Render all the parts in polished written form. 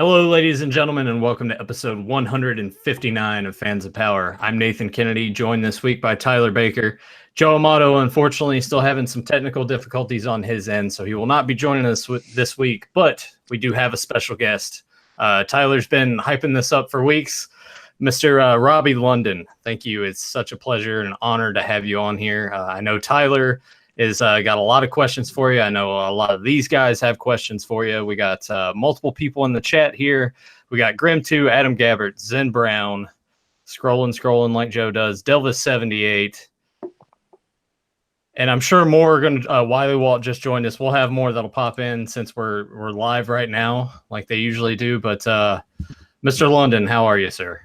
Hello, ladies and gentlemen, and welcome to episode 159 of Fans of Power. I'm Nathan Kennedy, joined this week by Tyler Baker. Joe Amato, unfortunately, still having some technical difficulties on his end, so he will not be joining us this week, but we do have a special guest. Tyler's been hyping this up for weeks. Mr. Robby London, thank you. It's such a pleasure and an honor to have you on here. I know Tyler is got a lot of questions for you. I know a lot of these guys have questions for you. We got multiple people in the chat here. We got Grim2, Adam Gabbert, Zen Brown, scrolling like Joe does, Delvis78. And I'm sure more are going to, Wiley Walt just joined us. We'll have more that'll pop in since we're live right now, like they usually do. But Mr. London, how are you, sir?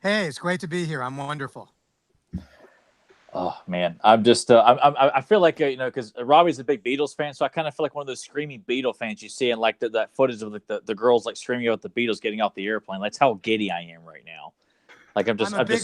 Hey, it's great to be here. I'm wonderful. Oh man, I'm just I feel like because Robbie's a big Beatles fan, so I kind of feel like one of those screaming Beatle fans you see in like that footage of like the girls like screaming about the Beatles getting off the airplane. That's how giddy I am right now. Like I'm a big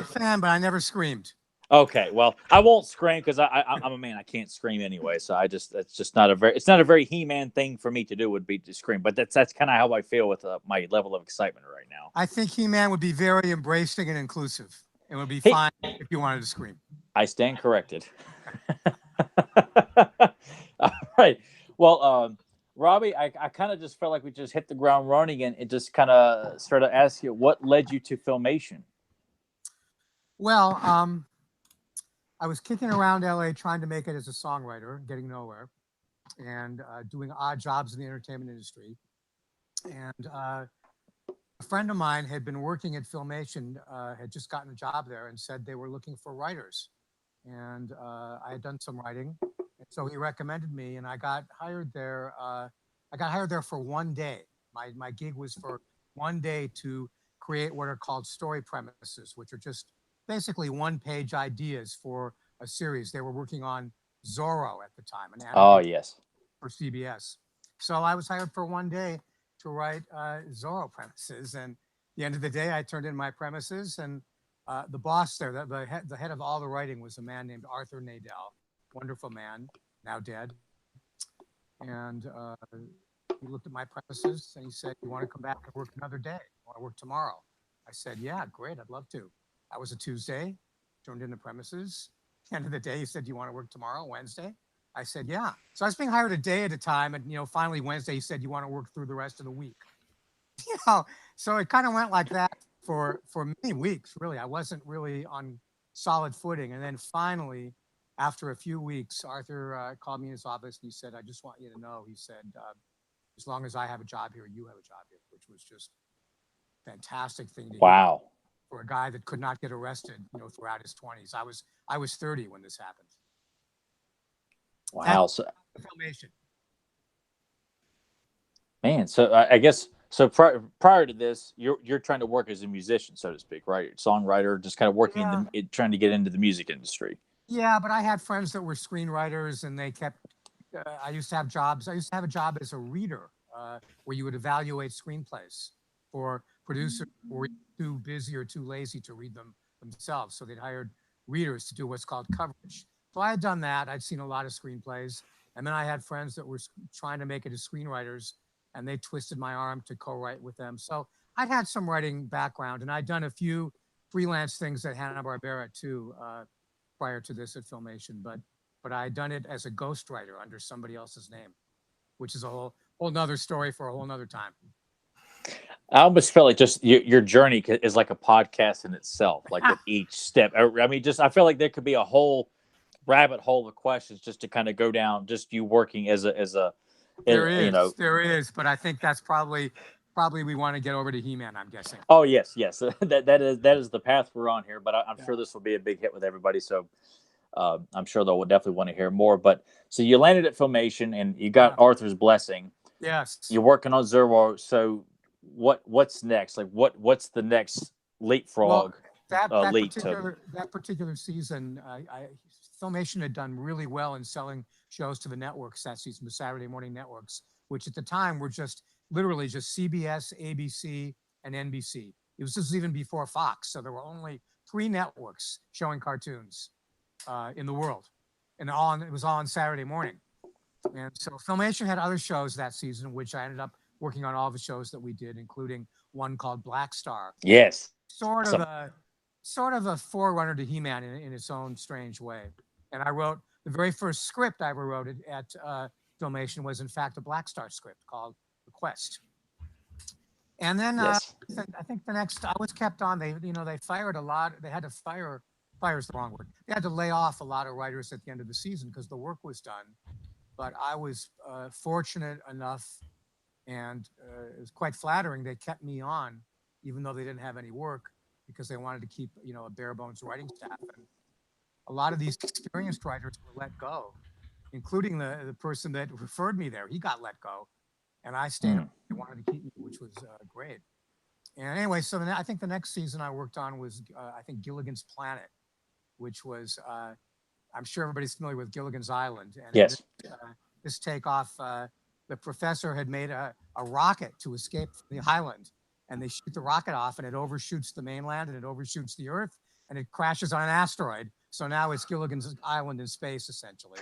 fan, but I never screamed. Okay, well I won't scream because I'm a man. I can't scream anyway, so it's just not a very He-Man thing for me to do would be to scream. But that's kind of how I feel with my level of excitement right now. I think He-Man would be very embracing and inclusive. It would be fine if you wanted to scream. I stand corrected. All right. Well, Robby, I kind of just felt like we just hit the ground running and just kind of started to ask you what led you to Filmation. Well, I was kicking around LA trying to make it as a songwriter, getting nowhere, and doing odd jobs in the entertainment industry. And a friend of mine had been working at Filmation, had just gotten a job there and said they were looking for writers. And I had done some writing. And so he recommended me and I got hired there. I got hired there for one day. My gig was for one day to create what are called story premises, which are just basically one-page ideas for a series. They were working on Zorro at the time. Yes. For CBS. So I was hired for one day to write Zorro premises, and at the end of the day, I turned in my premises, and the boss there, the head of all the writing, was a man named Arthur Nadell, wonderful man, now dead. And he looked at my premises and he said, "You want to come back and work another day? You want to work tomorrow?" I said, "Yeah, great, I'd love to." That was a Tuesday. Turned in the premises. At the end of the day, he said, "Do you want to work tomorrow, Wednesday?" I said, "Yeah." So I was being hired a day at a time. And, finally Wednesday, he said, "You want to work through the rest of the week?" So it kind of went like that for many weeks, really. I wasn't really on solid footing. And then finally, after a few weeks, Arthur called me in his office and he said, "I just want you to know," he said, "as long as I have a job here, you have a job here," which was just a fantastic thing to hear for a guy that could not get arrested, throughout his 20s. I was 30 when this happened. Wow. So, Filmation. Man, so I guess prior to this, you're trying to work as a musician, so to speak, right? Songwriter, just kind of working trying to get into the music industry. Yeah, but I had friends that were screenwriters, and they kept. I used to have jobs. I used to have a job as a reader, where you would evaluate screenplays for producers who were too busy or too lazy to read them themselves. So they'd hired readers to do what's called coverage. So I had done that. I'd seen a lot of screenplays. And then I had friends that were trying to make it as screenwriters, and they twisted my arm to co-write with them. So I'd had some writing background, and I'd done a few freelance things at Hanna-Barbera too, prior to this at Filmation. But I had done it as a ghostwriter under somebody else's name, which is a whole nother story for a whole nother time. I almost felt like just your journey is like a podcast in itself, like with each step. I mean, I feel like there could be a whole rabbit hole of questions just to kind of go down, just you working as a there is, but I think that's probably we want to get over to He-Man, I'm guessing. Oh yes that is the path we're on here, but I'm sure this will be a big hit with everybody, so I'm sure they'll definitely want to hear more. But so you landed at Filmation and you got Arthur's blessing. Yes, you're working on Zorro. So what's next? Like what's the next leapfrog? That particular season, Filmation had done really well in selling shows to the networks that season, the Saturday morning networks, which at the time were literally just CBS, ABC, and NBC. This was even before Fox, so there were only 3 networks showing cartoons in the world, and it was all on Saturday morning. And so Filmation had other shows that season, which I ended up working on all the shows that we did, including one called Black Star. Yes. Sort of Awesome. a forerunner to He-Man in its own strange way. And I wrote the very first script I ever wrote at Filmation was in fact a Black Star script called The Quest. And then Yes. I think the next I was kept on. They fired a lot. They had to fire is the wrong word. They had to lay off a lot of writers at the end of the season because the work was done. But I was fortunate enough, and it was quite flattering. They kept me on, even though they didn't have any work, because they wanted to keep a bare bones writing staff. And a lot of these experienced writers were let go, including the person that referred me there. He got let go, and I stayed. They wanted to keep me, which was great. And anyway, so I think the next season I worked on was I think Gilligan's Planet, which was I'm sure everybody's familiar with Gilligan's Island. And Yes. this takeoff, the professor had made a rocket to escape from the island, and they shoot the rocket off, and it overshoots the mainland, and it overshoots the Earth, and it crashes on an asteroid. So now it's Gilligan's Island in space, essentially.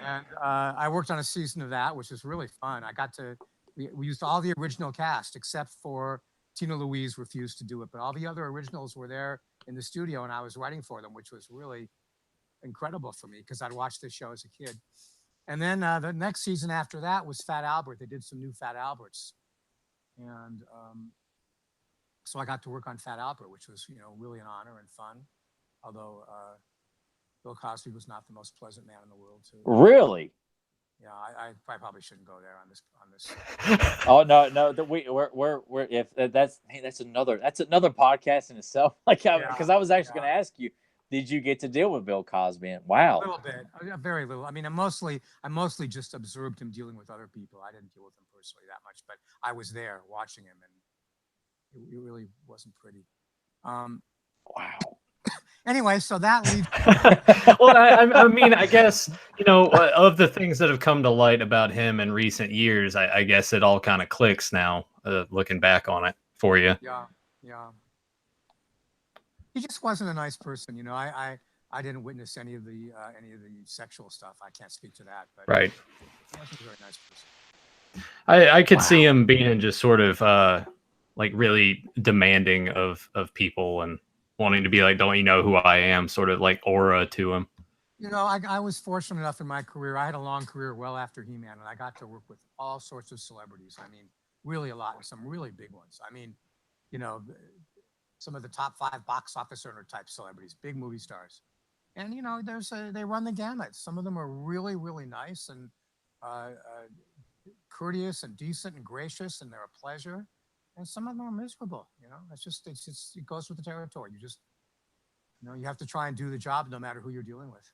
And I worked on a season of that, which was really fun. We used all the original cast except for Tina Louise refused to do it, but all the other originals were there in the studio, and I was writing for them, which was really incredible for me because I'd watched this show as a kid. And then the next season after that was Fat Albert. They did some new Fat Alberts, and so I got to work on Fat Albert, which was really an honor and fun. Although Bill Cosby was not the most pleasant man in the world, too. Really? Yeah, I probably shouldn't go there on this. Oh no, we're if that's another podcast in itself. Because I was actually going to ask you, did you get to deal with Bill Cosby? Wow, a little bit, very little. I mean, I mostly just observed him dealing with other people. I didn't deal with him personally that much, but I was there watching him, and it really wasn't pretty. Wow. Anyway, so that leads. Well, I mean, I guess, of the things that have come to light about him in recent years, I guess it all kind of clicks now, looking back on it for you. Yeah. He just wasn't a nice person, I didn't witness any of the sexual stuff. I can't speak to that, but right. He wasn't a very nice person. I could see him being just sort of like really demanding of people and wanting to be like, don't you know who I am, sort of like aura to him. I was fortunate enough in my career. I had a long career well after He-Man, and I got to work with all sorts of celebrities. I mean, really a lot, some really big ones. I mean, some of the top 5 box office earner type celebrities, big movie stars. And, they run the gamut. Some of them are really, really nice and courteous and decent and gracious, and they're a pleasure. And some of them are miserable. It goes with the territory. You have to try and do the job no matter who you're dealing with.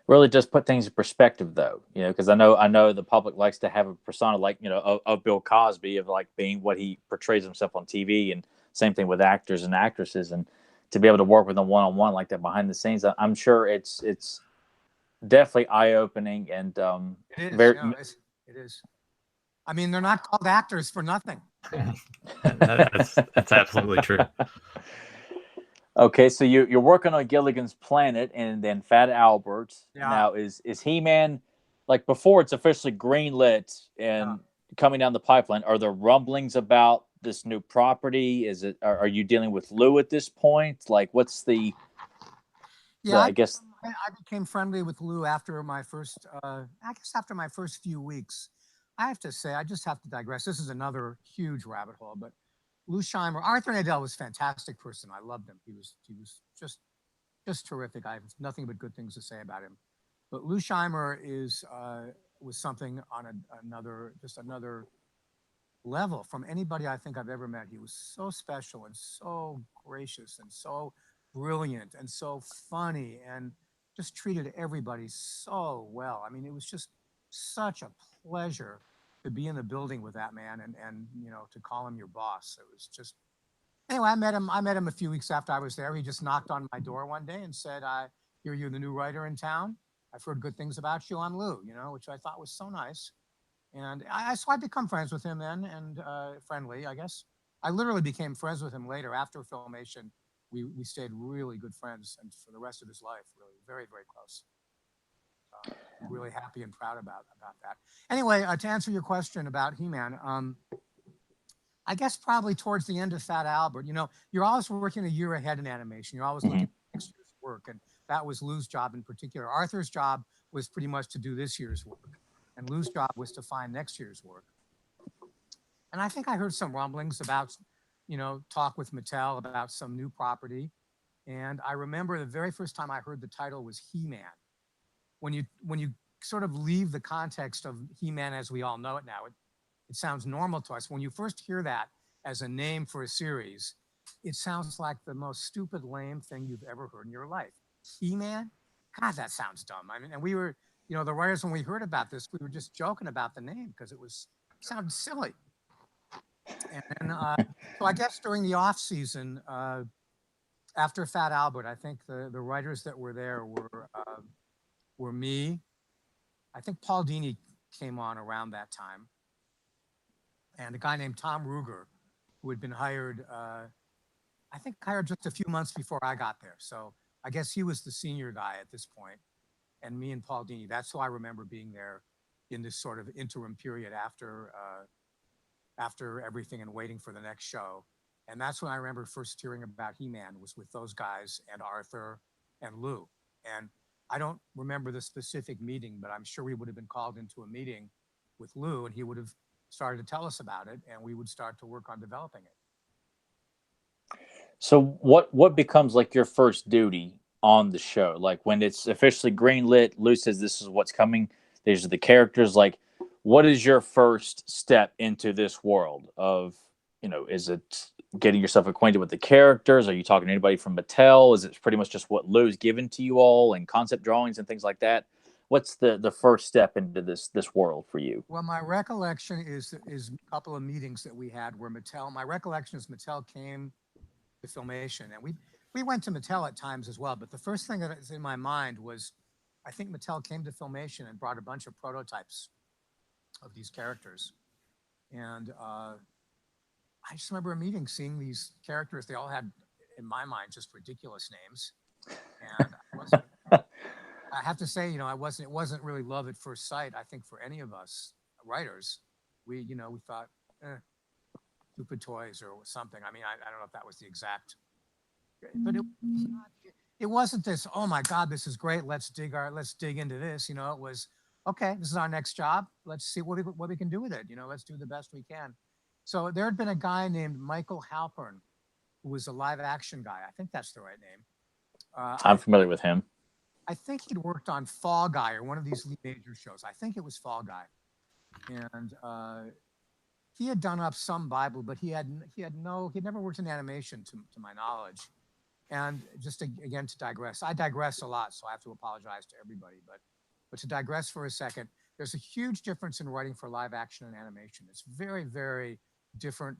Really just put things in perspective, though, because I know the public likes to have a persona like, of Bill Cosby, of like being what he portrays himself on TV, and same thing with actors and actresses, and to be able to work with them one-on-one like that behind the scenes, I'm sure it's definitely eye-opening and it is. Very. It is. I mean, they're not called actors for nothing. That's absolutely true. Okay, so you're working on Gilligan's Planet and then Fat Albert. Yeah. Now, is He-Man, like before it's officially greenlit and coming down the pipeline, are there rumblings about this new property? Are you dealing with Lou at this point? Like, what's the? Yeah, I guess I became friendly with Lou after my first. After my first few weeks. I have to say, I just have to digress. This is another huge rabbit hole, but Lou Scheimer, Arthur Nadell was a fantastic person. I loved him. He was just terrific. I have nothing but good things to say about him. But Lou Scheimer was something on another level from anybody I think I've ever met. He was so special and so gracious and so brilliant and so funny and just treated everybody so well. I mean, it was just such a pleasure to be in the building with that man and to call him your boss. It was just, anyway, I met him a few weeks after I was there. He just knocked on my door one day and said, I hear you're the new writer in town. I've heard good things about you. I'm Lou, which I thought was so nice. And so I become friends with him then, and friendly, I guess. I literally became friends with him later after Filmation. We stayed really good friends, and for the rest of his life, really very, very close. really happy and proud about that. Anyway, to answer your question about He-Man, I guess probably towards the end of Fat Albert, you're always working a year ahead in animation. You're always looking at next year's work, and that was Lou's job in particular. Arthur's job was pretty much to do this year's work, and Lou's job was to find next year's work. And I think I heard some rumblings about, talk with Mattel about some new property. And I remember the very first time I heard the title was He-Man. When you sort of leave the context of He-Man as we all know it now, it sounds normal to us. When you first hear that as a name for a series, it sounds like the most stupid, lame thing you've ever heard in your life. He-Man? God, that sounds dumb. I mean, and we were, the writers, when we heard about this, we were just joking about the name because it sounded silly. And so I guess during the off season, after Fat Albert, I think the writers that were there were me. I think Paul Dini came on around that time, and a guy named Tom Ruger, who had been hired, I think hired just a few months before I got there. So I guess he was the senior guy at this point, and me and Paul Dini. That's who I remember being there in this sort of interim period after everything and waiting for the next show. And that's when I remember first hearing about He-Man, was with those guys and Arthur and Lou. And I don't remember the specific meeting, but I'm sure we would have been called into a meeting with Lou, and he would have started to tell us about it, and we would start to work on developing it. So what becomes like your first duty on the show? Like when it's officially greenlit, Lou says this is what's coming, these are the characters. Like, what is your first step into this world of, is it getting yourself acquainted with the characters? Are you talking to anybody from Mattel? Is it pretty much just what Lou's given to you all and concept drawings and things like that? What's the first step into this world for you? Well, my recollection is a couple of meetings that we had where my recollection is Mattel came to Filmation, and we went to Mattel at times as well. But the first thing that is in my mind was, I think Mattel came to Filmation and brought a bunch of prototypes of these characters. And I just remember a meeting, seeing these characters. They all had, in my mind, just ridiculous names. And I have to say, it wasn't really love at first sight, I think, for any of us writers. We thought, stupid toys or something. I mean, I don't know if that was the exact, but it wasn't this, oh my God, this is great. Let's dig into this. It was, okay, this is our next job. Let's see what we can do with it. Let's do the best we can. So there had been a guy named Michael Halpern, who was a live action guy. I think that's the right name. I'm familiar with him. I think he'd worked on Fall Guy or one of these major shows. I think it was Fall Guy. And he had done up some Bible, but he'd never worked in animation to my knowledge. And just again, to digress, I digress a lot, so I have to apologize to everybody. But to digress for a second, there's a huge difference in writing for live action and animation. It's very, very different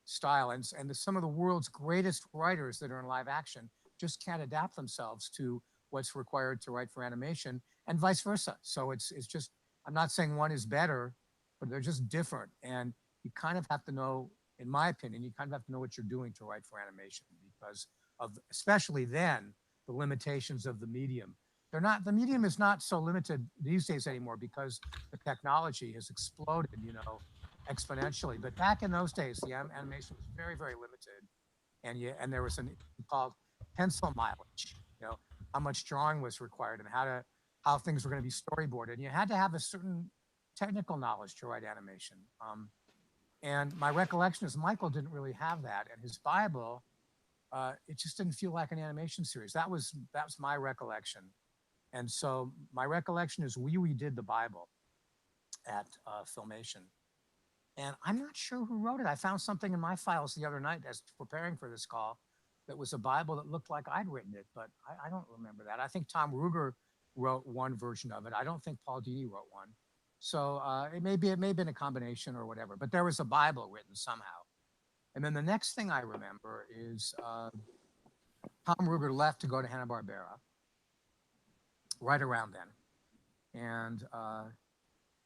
style. And some of the world's greatest writers that are in live action just can't adapt themselves to what's required to write for animation, and vice versa. So it's just, I'm not saying one is better, but they're just different. And you kind of have to know, in my opinion, you kind of have to know what you're doing to write for animation, because of, especially then, the limitations of the medium. The medium is not so limited these days anymore because the technology has exploded, exponentially. But back in those days, the animation was very, very limited. And there was something called pencil mileage, how much drawing was required and how things were going to be storyboarded. And you had to have a certain technical knowledge to write animation. And my recollection is Michael didn't really have that. And his Bible, it just didn't feel like an animation series. That was my recollection. And so my recollection is we redid the Bible at Filmation. And I'm not sure who wrote it. I found something in my files the other night as preparing for this call that was a Bible that looked like I'd written it, but I don't remember that. I think Tom Ruger wrote one version of it. I don't think Paul Dini wrote one. So it may have been a combination or whatever, but there was a Bible written somehow. And then the next thing I remember is Tom Ruger left to go to Hanna-Barbera right around then. And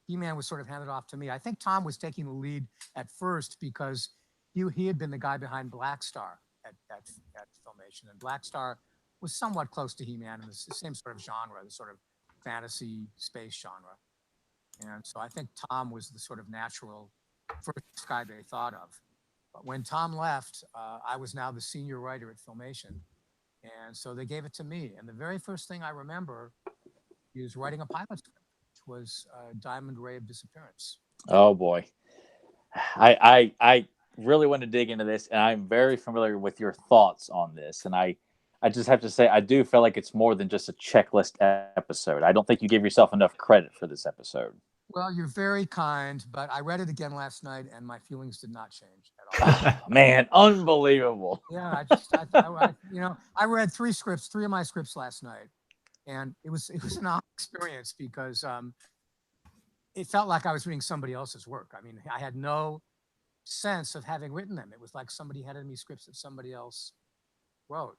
He-Man was sort of handed off to me. I think Tom was taking the lead at first because he had been the guy behind Black Star at Filmation. And Black Star was somewhat close to He-Man in the same sort of genre, the sort of fantasy space genre. And so I think Tom was the sort of natural first guy they thought of. But when Tom left, I was now the senior writer at Filmation. And so they gave it to me. And the very first thing I remember is writing a pilot script, which was Diamond Ray of Disappearance. Oh boy, I really want to dig into this, and I'm very familiar with your thoughts on this. And I just have to say, I do feel like it's more than just a checklist episode. I don't think you give yourself enough credit for this episode. Well, you're very kind, but I read it again last night, and my feelings did not change at all. Man, unbelievable. Yeah, I read three of my scripts last night, and it was an odd experience because it felt like I was reading somebody else's work. I mean, I had no sense of having written them. It was like somebody handed me scripts that somebody else wrote,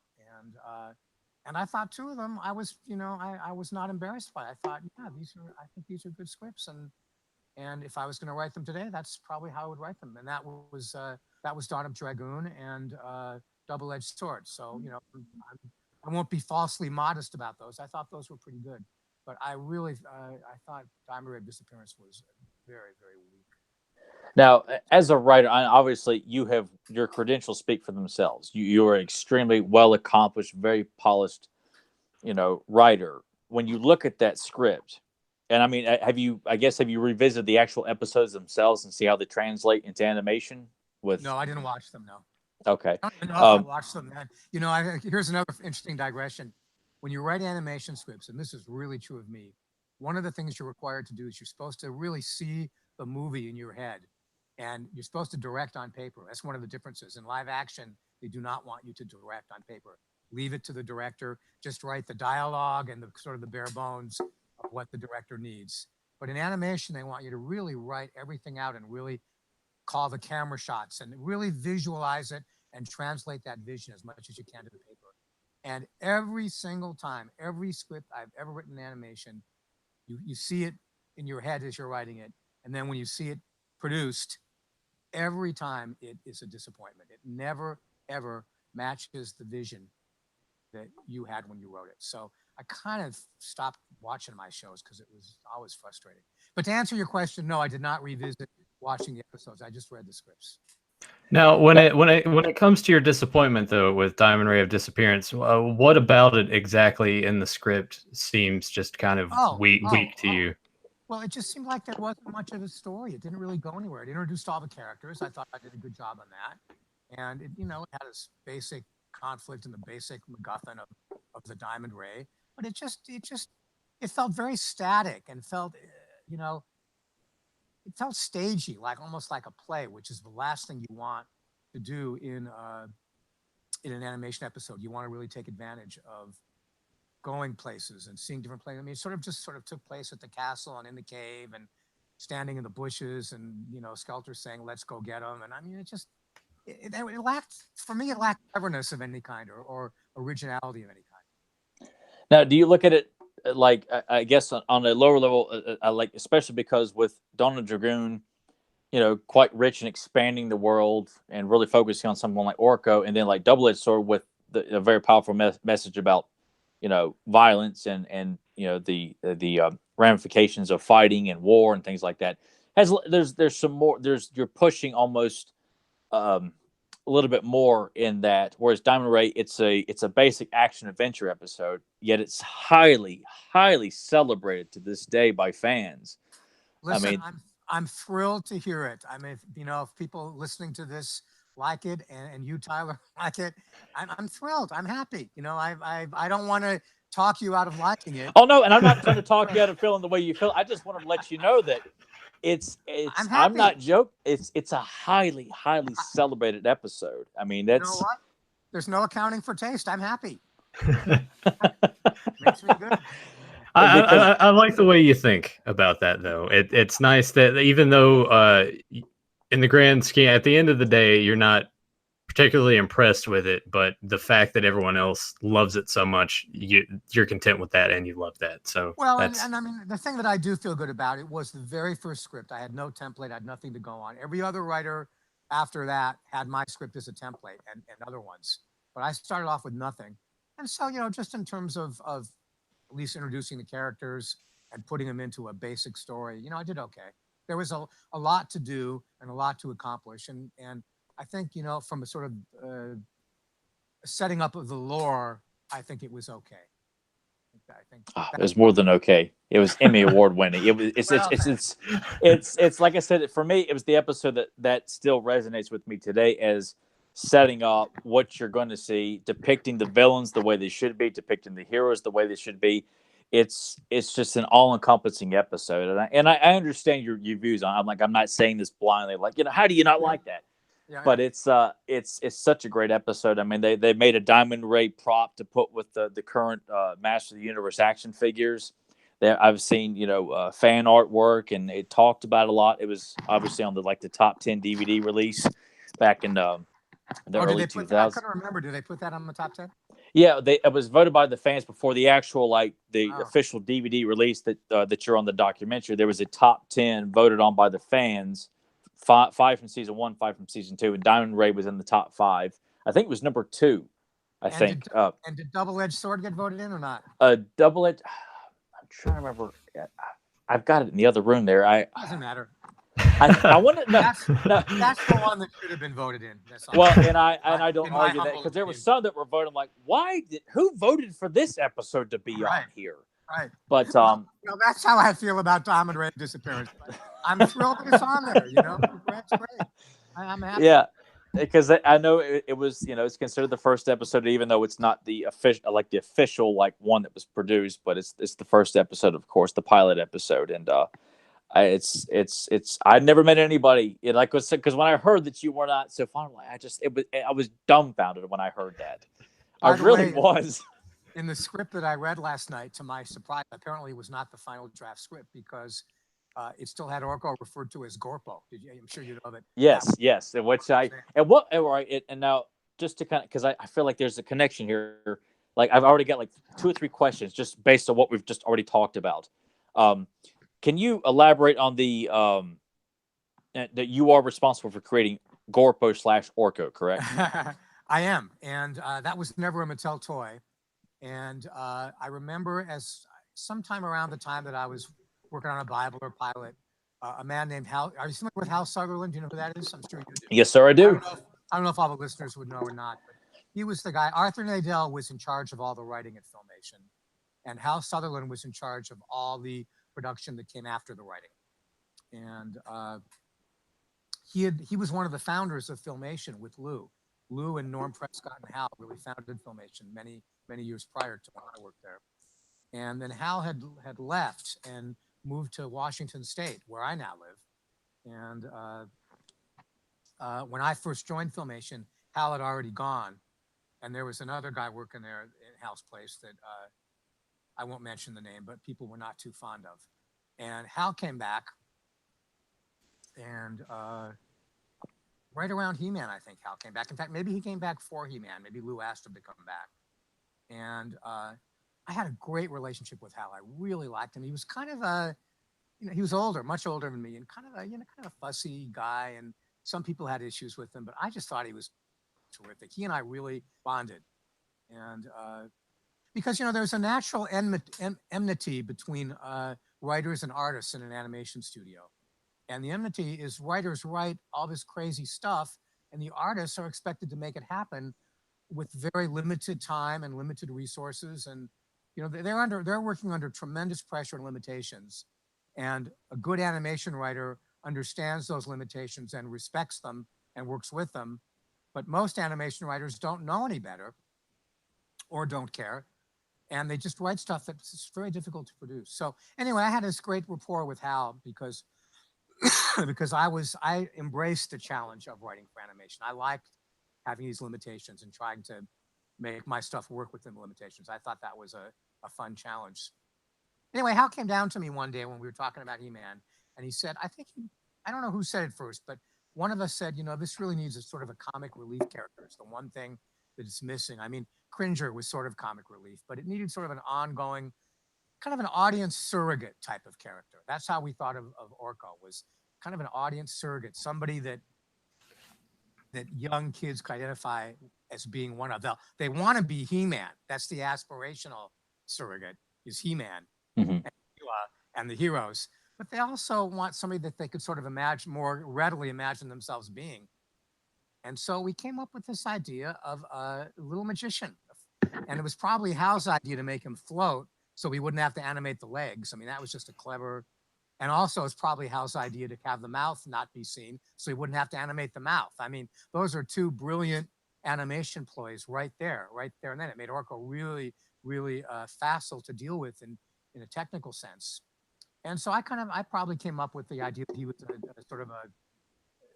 and I thought two of them I was not embarrassed by. I thought, yeah, I think these are good scripts, and if I was going to write them today, that's probably how I would write them. And that was Dawn of Dragoon and Double-Edged Sword. So I won't be falsely modest about those. I thought those were pretty good, but I really I thought Diamond Ray of Disappearance was very, very weak. Now, as a writer, obviously your credentials speak for themselves. You are an extremely well accomplished, very polished, writer. When you look at that script, and I mean, have you revisited the actual episodes themselves and see how they translate into animation? No, I didn't watch them. No. Okay. I don't even know if I watched them. Man. Here's another interesting digression. When you write animation scripts, and this is really true of me, one of the things you're required to do is you're supposed to really see the movie in your head, and you're supposed to direct on paper. That's one of the differences. In live action, they do not want you to direct on paper. Leave it to the director. Just write the dialogue and the sort of the bare bones of what the director needs. But in animation, they want you to really write everything out and really call the camera shots and really visualize it and translate that vision as much as you can to the paper. And every single time, every script I've ever written in animation, you see it in your head as you're writing it. And then when you see it produced, every time it is a disappointment. It never, ever matches the vision that you had when you wrote it. So I kind of stopped watching my shows because it was always frustrating. But to answer your question, no, I did not revisit watching the episodes. I just read the scripts. Now, when it comes to your disappointment though with Diamond Ray of Disappearance, what about it exactly in the script seems just kind of weak to you? Well, it just seemed like there wasn't much of a story. It didn't really go anywhere. It introduced all the characters. I thought I did a good job on that, and it had this basic conflict and the basic MacGuffin of the Diamond Ray, but it felt very static and felt it felt stagey, like almost like a play, which is the last thing you want to do in an animation episode. You want to really take advantage of going places and seeing different places. I mean, it sort of took place at the castle and in the cave and standing in the bushes and Skelter saying, "Let's go get them." And I mean, it lacked, for me, it lacked cleverness of any kind or originality of any kind. Now, do you look at it like, I guess on a lower level, like, especially because with Dawn of Dragoon, quite rich in expanding the world and really focusing on someone like Orko, and then like Double-Edged Sword with a very powerful message about violence and the ramifications of fighting and war and things like that. There's some more. You're pushing almost a little bit more in that, whereas Diamond Ray, it's a basic action adventure episode, yet it's highly celebrated to this day by fans. Listen, I mean, I'm thrilled to hear it. I mean, if people listening to this like it and you, Tyler, like it, I'm thrilled. I'm happy. I don't want to talk you out of liking it. Oh no, and I'm not trying to talk you out of feeling the way you feel. I just wanted to let you know that I'm not joking. It's a highly celebrated episode. I mean, that's, you know what? There's no accounting for taste. I'm happy. Makes me good. I like the way you think about that, though. It's nice that even though in the grand scheme, at the end of the day, you're not particularly impressed with it, but the fact that everyone else loves it so much, you're content with that and you love that. So well, and I mean, the thing that I do feel good about it was the very first script. I had no template, I had nothing to go on. Every other writer after that had my script as a template and other ones, but I started off with nothing. And so, just in terms of at least introducing the characters and putting them into a basic story, I did okay. There was a lot to do and a lot to accomplish. And I think, from a sort of setting up of the lore, I think it was okay. I think It was more than okay. It was Emmy Award winning. It was it's like I said, for me, it was the episode that still resonates with me today as setting up what you're going to see, depicting the villains the way they should be, depicting the heroes the way they should be. It's just an all encompassing episode, and I understand your views on. I'm not saying this blindly. Like, how do you not like that? But it's such a great episode. I mean, they made a Diamond Ray prop to put with the current Master of the Universe action figures. I've seen fan artwork, and it talked about a lot. It was obviously on the top 10 DVD release back in the early 2000s. I couldn't remember. Did they put that on the top 10? Yeah, it was voted by the fans before the actual official DVD release that you're on the documentary. There was a top 10 voted on by the fans. Five from season 1, 5 from season 2, and Diamond Ray was in the top 5. I think it was number 2. And did Double-Edged Sword get voted in or not? Double-Edged. I'm trying to remember. I've got it in the other room there. Doesn't matter. I want to. That's the one that should have been voted in. Well, and I don't argue that because there were some that were voting like, who voted for this episode to be on here? Right. But that's how I feel about Diamond Ray's disappearance. I'm thrilled that it's on there. That's great. I'm happy. Yeah, because I know it was it's considered the first episode, even though it's not the official one that was produced, but it's the first episode, of course, the pilot episode, and it's I never met anybody because when I heard that you were not so fond, I was dumbfounded when I heard that. I really was. In the script that I read last night, to my surprise, apparently it was not the final draft script because it still had Orko referred to as Gorpo. I'm sure you know that. Yes. And now just to kind of, because I feel like there's a connection here. Like I've already got 2 or 3 questions just based on what we've just already talked about. Can you elaborate on the that you are responsible for creating Gorpo / Orko, correct? I am, and that was never a Mattel toy. And I remember as sometime around the time that I was working on a Bible or pilot, a man named Hal. Are you familiar with Hal Sutherland? Do you know who that is? I'm sure you do. Yes, sir, I do. I don't know if all the listeners would know or not, but he was the guy. Arthur Nadell was in charge of all the writing at Filmation, and Hal Sutherland was in charge of all the production that came after the writing. And he was one of the founders of Filmation with Lou. Lou and Norm Prescott and Hal really founded Filmation many years prior to when I worked there. And then Hal had left and moved to Washington State, where I now live. And when I first joined Filmation, Hal had already gone. And there was another guy working there in Hal's place that I won't mention the name, but people were not too fond of. And Hal came back, and right around He-Man, I think Hal came back. In fact, maybe he came back for He-Man. Maybe Lou asked him to come back. And I had a great relationship with Hal. I really liked him. He was kind of he was older, much older than me, and kind of a fussy guy. And some people had issues with him, but I just thought he was terrific. He and I really bonded. And because, there's a natural enmity between writers and artists in an animation studio. And the enmity is writers write all this crazy stuff, and the artists are expected to make it happen with very limited time and limited resources. And, they're working under tremendous pressure and limitations. And a good animation writer understands those limitations and respects them and works with them. But most animation writers don't know any better or don't care. And they just write stuff that's very difficult to produce. So anyway, I had this great rapport with Hal because I embraced the challenge of writing for animation. I liked having these limitations and trying to make my stuff work within the limitations. I thought that was a fun challenge. Anyway, Hal came down to me one day when we were talking about He-Man, and he said, I don't know who said it first, but one of us said, this really needs a sort of a comic relief character. It's the one thing that it's missing. I mean, Cringer was sort of comic relief, but it needed sort of an ongoing, kind of an audience surrogate type of character. That's how we thought of Orko, was kind of an audience surrogate, somebody that young kids could identify as being one of them. They want to be He-Man. That's the aspirational surrogate. is He-Man Mhm. and the heroes, but they also want somebody that they could sort of imagine, more readily imagine themselves being. And so we came up with this idea of a little magician. And it was probably Hal's idea to make him float so we wouldn't have to animate the legs. I mean, that was just a clever, and also it's probably Hal's idea to have the mouth not be seen so he wouldn't have to animate the mouth. I mean, those are two brilliant animation ploys right there. And then it made Orko really, really facile to deal with in a technical sense. And so I probably came up with the idea that he was a sort of a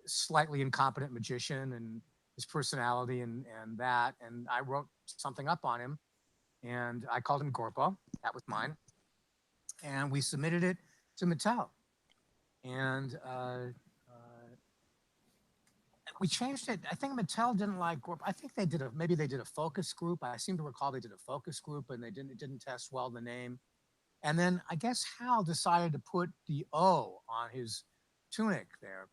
slightly incompetent magician, and his personality and that. And I wrote something up on him, and I called him Gorpo. That was mine. And we submitted it to Mattel. And we changed it. I think Mattel didn't like Gorpo. I think maybe they did a focus group. I seem to recall they did a focus group, and it didn't test well the name. And then I guess Hal decided to put the O on his tunic there.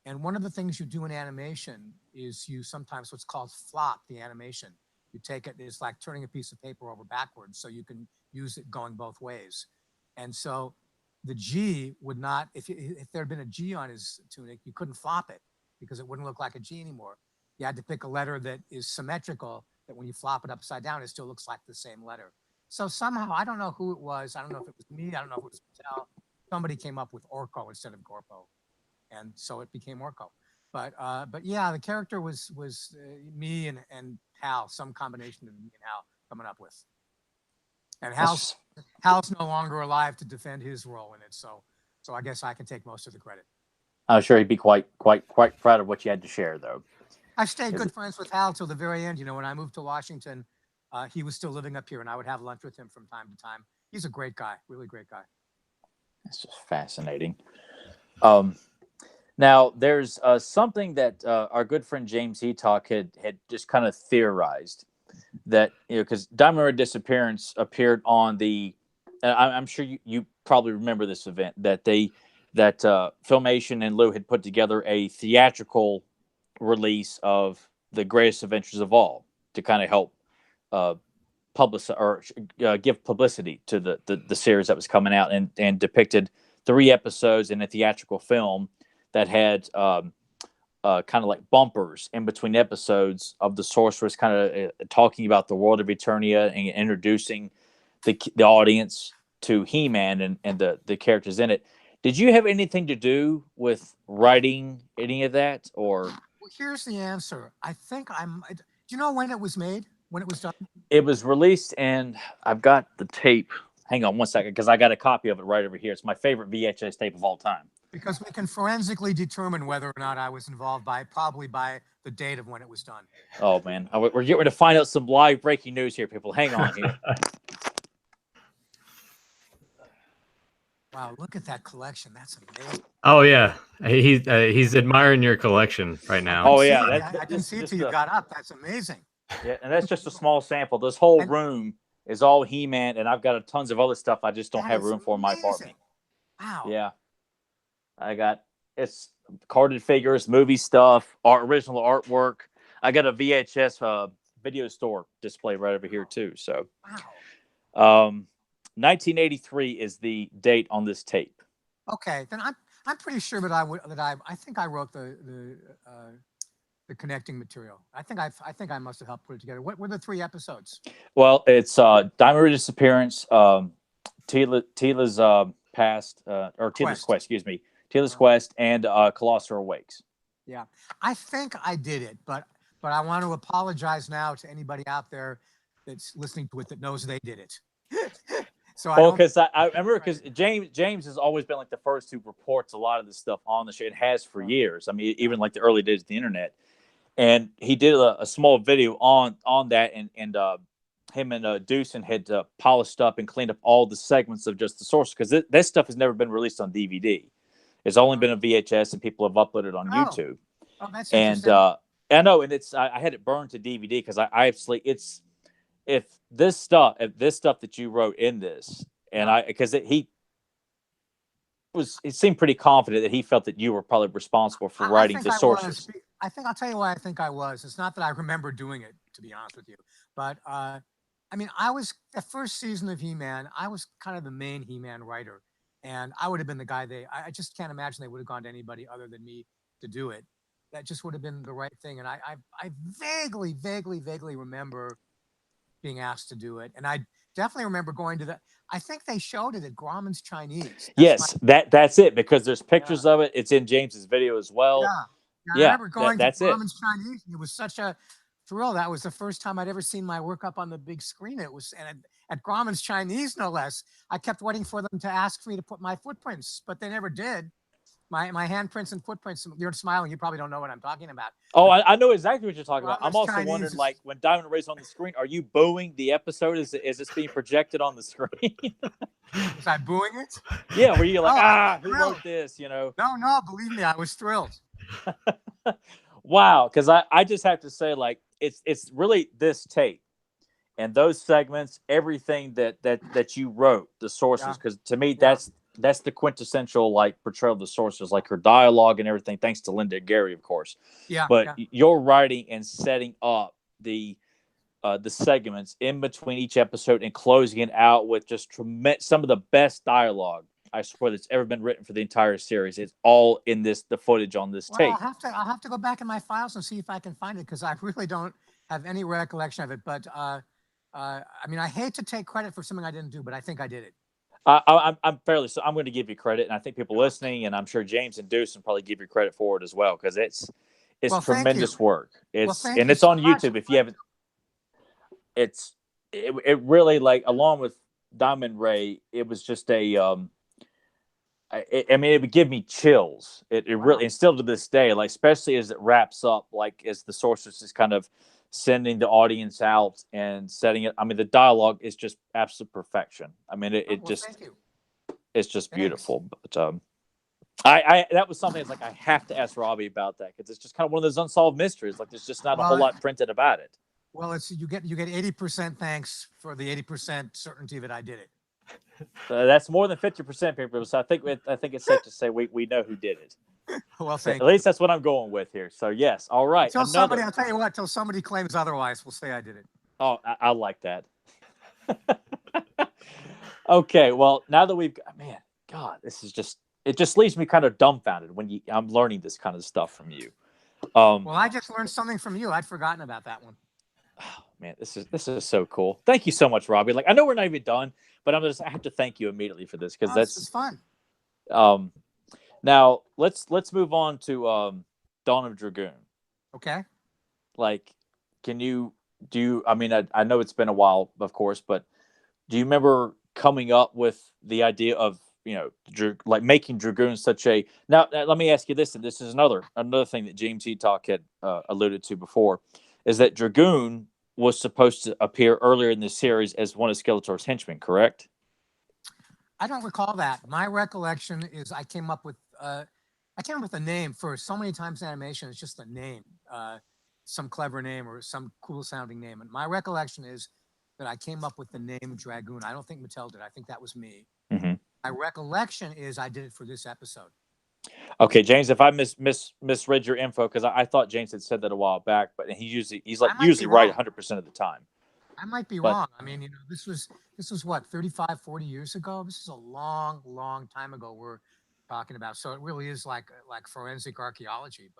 And one of the things you do in animation is you sometimes what's called flop the animation. You take it, it's like turning a piece of paper over backwards, so you can use it going both ways. And so the G would not, if there had been a G on his tunic, you couldn't flop it because it wouldn't look like a G anymore. You had to pick a letter that is symmetrical, that when you flop it upside down, it still looks like the same letter. So somehow, I don't know who it was. I don't know if it was me. I don't know if it was Mattel. Somebody came up with Orko instead of Gorpo. And so it became Orko. But yeah, the character was me and Hal, some combination of me and Hal coming up with. And Hal's no longer alive to defend his role in it, so I guess I can take most of the credit. I'm sure he'd be quite proud of what you had to share, though. I stayed good friends with Hal till the very end. You know, when I moved to Washington, he was still living up here, and I would have lunch with him from time to time. He's a great guy, really great guy. That's just fascinating. Now, there's something that our good friend James Eatock had just kind of theorized that, because Diamond Red Disappearance appeared on the, I'm sure you probably remember this event, that Filmation and Lou had put together a theatrical release of The Greatest Adventures of All to kind of help give publicity to the series that was coming out, and depicted 3 episodes in a theatrical film that had kind of like bumpers in between episodes of the Sorceress, kind of talking about the world of Eternia and introducing the audience to He-Man and the characters in it. Did you have anything to do with writing any of that, or? Well, here's the answer. I think do you know when it was made? When it was done? It was released, and I've got the tape. Hang on one second, because I got a copy of it right over here. It's my favorite VHS tape of all time. Because we can forensically determine whether or not I was involved probably by the date of when it was done. Oh, man. We're getting ready to find out some live breaking news here, people. Hang on here. Wow, look at that collection. That's amazing. Oh, yeah. He's admiring your collection right now. Oh, yeah. I didn't see it till you got up. That's amazing. Yeah, and that's just a small sample. This whole room is all He-Man, and I've got tons of other stuff I just don't have room for in my apartment. Wow. Yeah. It's carded figures, movie stuff, original artwork. I got a VHS video store display right over here too. So, wow. 1983 is the date on this tape. Okay, then I'm pretty sure that I think I wrote the connecting material. I think I must have helped put it together. What were the 3 episodes? Well, it's Diamond Red Disappearance, Tila's Past, or Tila's Quest, excuse me. Tila's Quest, and Colossus Awakes. Yeah, I think I did it, but I want to apologize now to anybody out there that's listening to it that knows they did it. So because I remember, because James has always been like the first who reports a lot of this stuff on the show. It has for years. I mean, even like the early days of the internet, and he did a small video on that, and him and Deucin had polished up and cleaned up all the segments of just the source, because this stuff has never been released on DVD. It's only been a VHS, and people have uploaded on YouTube. Oh, that's interesting. And I know, and I had it burned to DVD because I actually if this stuff that you wrote in this, and he seemed pretty confident that he felt that you were probably responsible for writing the sources. I think I'll tell you why I think I was. It's not that I remember doing it, to be honest with you, but I mean, I was the first season of He-Man. I was kind of the main He-Man writer, and I would have been the guy I just can't imagine they would have gone to anybody other than me to do it. That just would have been the right thing. And I vaguely remember being asked to do it, and I definitely remember going to the. I think they showed it at Grauman's Chinese. Yes, that's it, because there's pictures Yeah. of it. It's in James's video as well. Yeah. I Yeah, remember going to that's it. Grauman's Chinese. And it was such a thrill. That was the first time I'd ever seen my work up on the big screen. It was at Grauman's Chinese, no less. I kept waiting for them to ask me to put my footprints, but they never did. My handprints and footprints. You're smiling. You probably don't know what I'm talking about. Oh, I know exactly what you're talking about. I'm Grauman's also Chinese wondering, is- like, when Diamond Ray's on the screen, are you booing the episode? Is this being projected on the screen? Was I booing it? Yeah, were you like, Oh, who thrilled. wrote this? You know? No. Believe me, I was thrilled. Wow, because I just have to say, like, it's really this tape and those segments, everything that you wrote, the sources, because to me that's the quintessential, like, portrayal of the sources, like her dialogue and everything, thanks to Linda and Gary, of course. But your writing and setting up the segments in between each episode and closing it out with just some of the best dialogue, I swear, that's ever been written for the entire series. It's all in the footage on this tape. I'll have to go back in my files and see if I can find it, because I really don't have any recollection of it. But I mean, I hate to take credit for something I didn't do, but I think I did it. I'm fairly so. I'm going to give you credit, and I think people listening, and I'm sure James and Deuce will probably give you credit for it as well, because it's tremendous work. It's on YouTube if you haven't. It really, like, along with Diamond Ray, it was just a I mean, it would give me chills. It really, and still to this day, like, especially as it wraps up, like, as the sources is kind of sending the audience out and setting it. I mean, the dialogue is just absolute perfection. I mean, Thank you. It's just beautiful. But I that was something that's like, I have to ask Robby about that, because it's just kind of one of those unsolved mysteries. Like, there's just not a whole lot printed about it. Well, you get 80% thanks for the 80% certainty that I did it. That's more than 50% people. So I think it's safe to say we know who did it. Well, thank At least that's what I'm going with here. So yes, all right. I'll tell you what, until somebody claims otherwise, we'll say I did it. Oh, I like that. Okay, well, now that we've got, man, God, it just leaves me kind of dumbfounded when I'm learning this kind of stuff from you. Well, I just learned something from you. I'd forgotten about that one. Oh, man, this is so cool. Thank you so much, Robby. Like, I know we're not even done, but I have to thank you immediately for this, because that's fun. Now let's move on to Dawn of Dragoon. Okay. Like, I mean, I know it's been a while, of course, but do you remember coming up with the idea of, like, making Dragoon such a... Now, let me ask you this, and this is another thing that James Talk had alluded to before, is that Dragoon was supposed to appear earlier in the series as one of Skeletor's henchmen, correct? I don't recall that. My recollection is I came up with a name first. So many times in animation, it's just a name, some clever name or some cool sounding name. And my recollection is that I came up with the name Dragoon. I don't think Mattel did. I think that was me. Mm-hmm. My recollection is I did it for this episode. Okay, James, if I misread your info, because I thought James had said that a while back, but he's usually right 100% of the time. I might be wrong. I mean, this was what, 35, 40 years ago? This is a long, long time ago we're talking about. So it really is like forensic archaeology.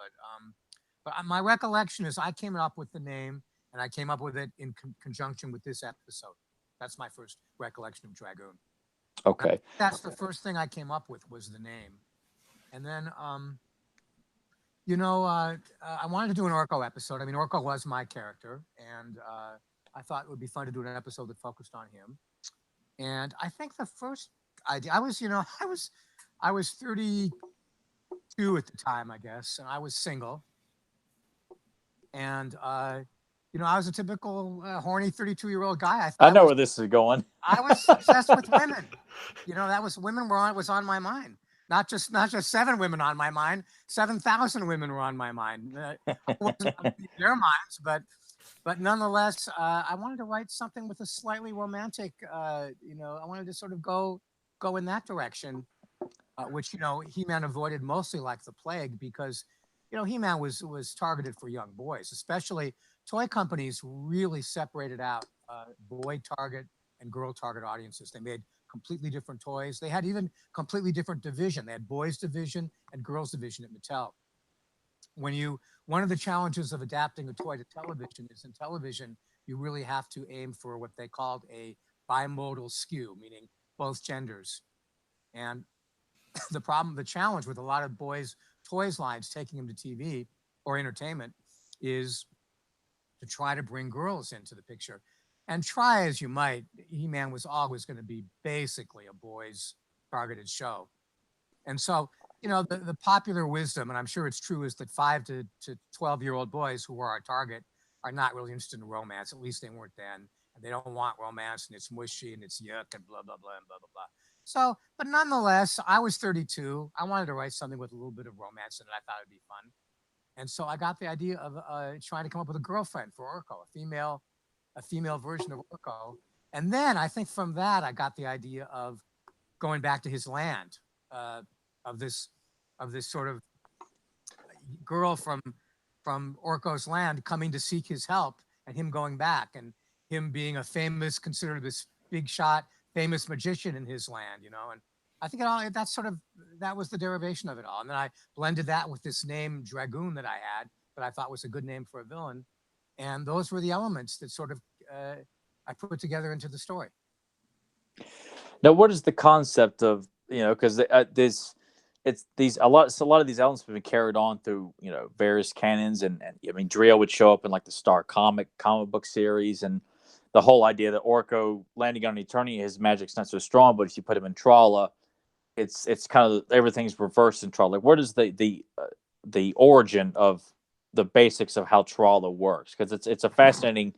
But my recollection is I came up with the name, and I came up with it in conjunction with this episode. That's my first recollection of Dragoon. Okay. That's the first thing I came up with, was the name. And then, I wanted to do an Orko episode. I mean, Orko was my character, and I thought it would be fun to do an episode that focused on him. And I think the first idea, I was 32 at the time, I guess, and I was single. And I was a typical horny 32-year-old guy. I know where this is going. I was obsessed with women. Women was on my mind. Not just 7 women on my mind, 7,000 women were on my mind. I wasn't on their minds, but nonetheless, I wanted to write something with a slightly romantic. I wanted to sort of go in that direction, which He-Man avoided mostly like the plague, because He-Man was targeted for young boys, especially toy companies really separated out boy target and girl target audiences. They made completely different toys. They had even completely different division. They had boys division and girls division at Mattel. One of the challenges of adapting a toy to television is in television, you really have to aim for what they called a bimodal skew, meaning both genders. And the challenge with a lot of boys' toys lines taking them to TV or entertainment is to try to bring girls into the picture. And try as you might, He-Man was always going to be basically a boys' targeted show. And so, the popular wisdom, and I'm sure it's true, is that 5 to 12-year-old boys who are our target are not really interested in romance. At least they weren't then. And they don't want romance, and it's mushy and it's yuck and blah, blah, blah, and blah, blah, blah. So, but nonetheless, I was 32. I wanted to write something with a little bit of romance in it. I thought it'd be fun. And so I got the idea of trying to come up with a girlfriend for Orko, a female version of Orko. And then I think from that, I got the idea of going back to his land, of this sort of girl from Orko's land coming to seek his help, and him going back, and him being considered this big shot, famous magician in his land, and I think that was the derivation of it all. And then I blended that with this name Dragoon that I had, that I thought was a good name for a villain. And those were the elements that sort of I put together into the story. Now, what is the concept of, because a lot of these elements have been carried on through, various canons, and I mean, Drio would show up in like the Star comic book series, and the whole idea that Orko landing on Eternia, his magic's not so strong, but if you put him in Trala, it's kind of everything's reversed in Trala. Like, what is the origin of the basics of how Trala works? Because it's a fascinating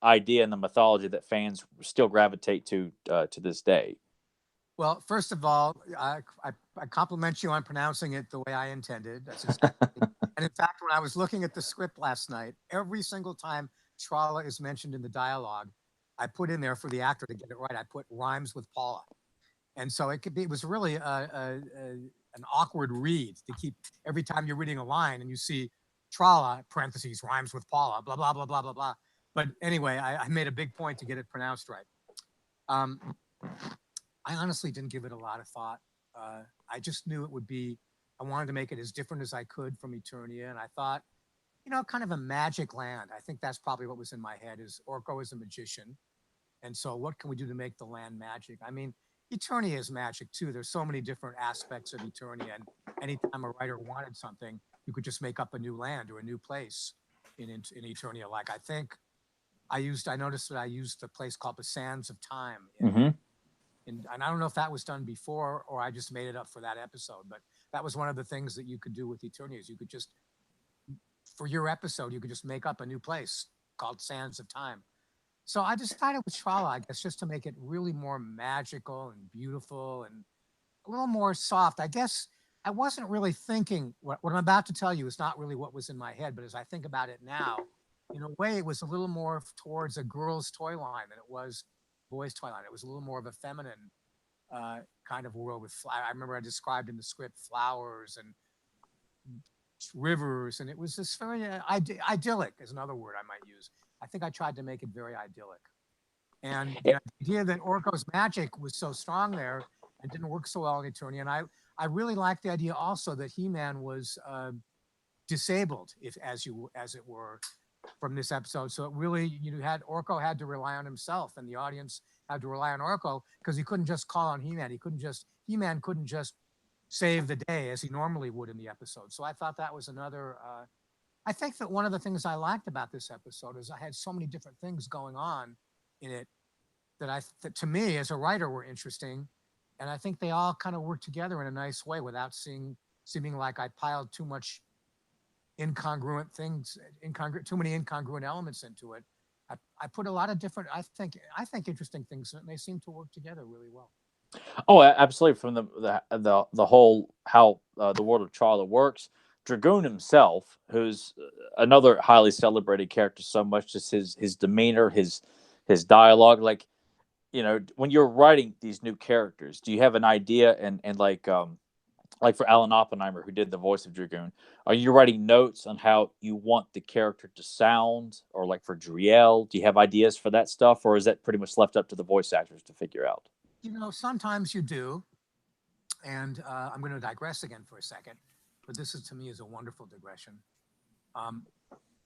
idea in the mythology that fans still gravitate to this day. Well, first of all, I compliment you on pronouncing it the way I intended. That's exactly. And in fact, when I was looking at the script last night, every single time Trala is mentioned in the dialogue, I put in there for the actor to get it right. I put rhymes with Paula. And so it was really an awkward read to keep every time you're reading a line and you see Trala, parentheses, rhymes with Paula, blah, blah, blah, blah, blah, blah. But anyway, I made a big point to get it pronounced right. I honestly didn't give it a lot of thought. I just knew I wanted to make it as different as I could from Eternia. And I thought, kind of a magic land. I think that's probably what was in my head, is Orko is a magician. And so what can we do to make the land magic? I mean, Eternia is magic too. There's so many different aspects of Eternia, and anytime a writer wanted something, you could just make up a new land or a new place in Eternia. Like I noticed that I used a place called the Sands of Time. And I don't know if that was done before or I just made it up for that episode, but that was one of the things that you could do with Eternia, is you could just, for your episode, you could just make up a new place called Sands of Time. So I decided with Trala, I guess, just to make it really more magical and beautiful and a little more soft. I guess I wasn't really thinking, what I'm about to tell you is not really what was in my head, but as I think about it now, in a way, it was a little more towards a girl's toy line than it was boys' toy line. It was a little more of a feminine kind of world with I remember I described in the script flowers and rivers, and it was this very idyllic is another word I might use. I think I tried to make it very idyllic. And the idea that Orko's magic was so strong there and didn't work so well in Eternia. And I really liked the idea also that He-Man was disabled, as it were, from this episode. So it really, Orko had to rely on himself, and the audience had to rely on Orko, because he couldn't just call on He-Man. He-Man couldn't just save the day as he normally would in the episode. So I thought that was another. I think that one of the things I liked about this episode is I had so many different things going on in it that to me as a writer were interesting, and I think they all kind of worked together in a nice way without seeming like I piled too much incongruent things, too many incongruent elements into it. I put a lot of different, I think interesting things, and they seem to work together really well. Oh, absolutely. From the whole how the world of Trala works, Dragoon himself, who's another highly celebrated character, so much just his demeanor, his dialogue. Like, when you're writing these new characters, do you have an idea and like like for Alan Oppenheimer, who did the voice of Dragoon, are you writing notes on how you want the character to sound, or like for Driel, do you have ideas for that stuff, or is that pretty much left up to the voice actors to figure out? Sometimes you do, and I'm going to digress again for a second, but this is to me is a wonderful digression.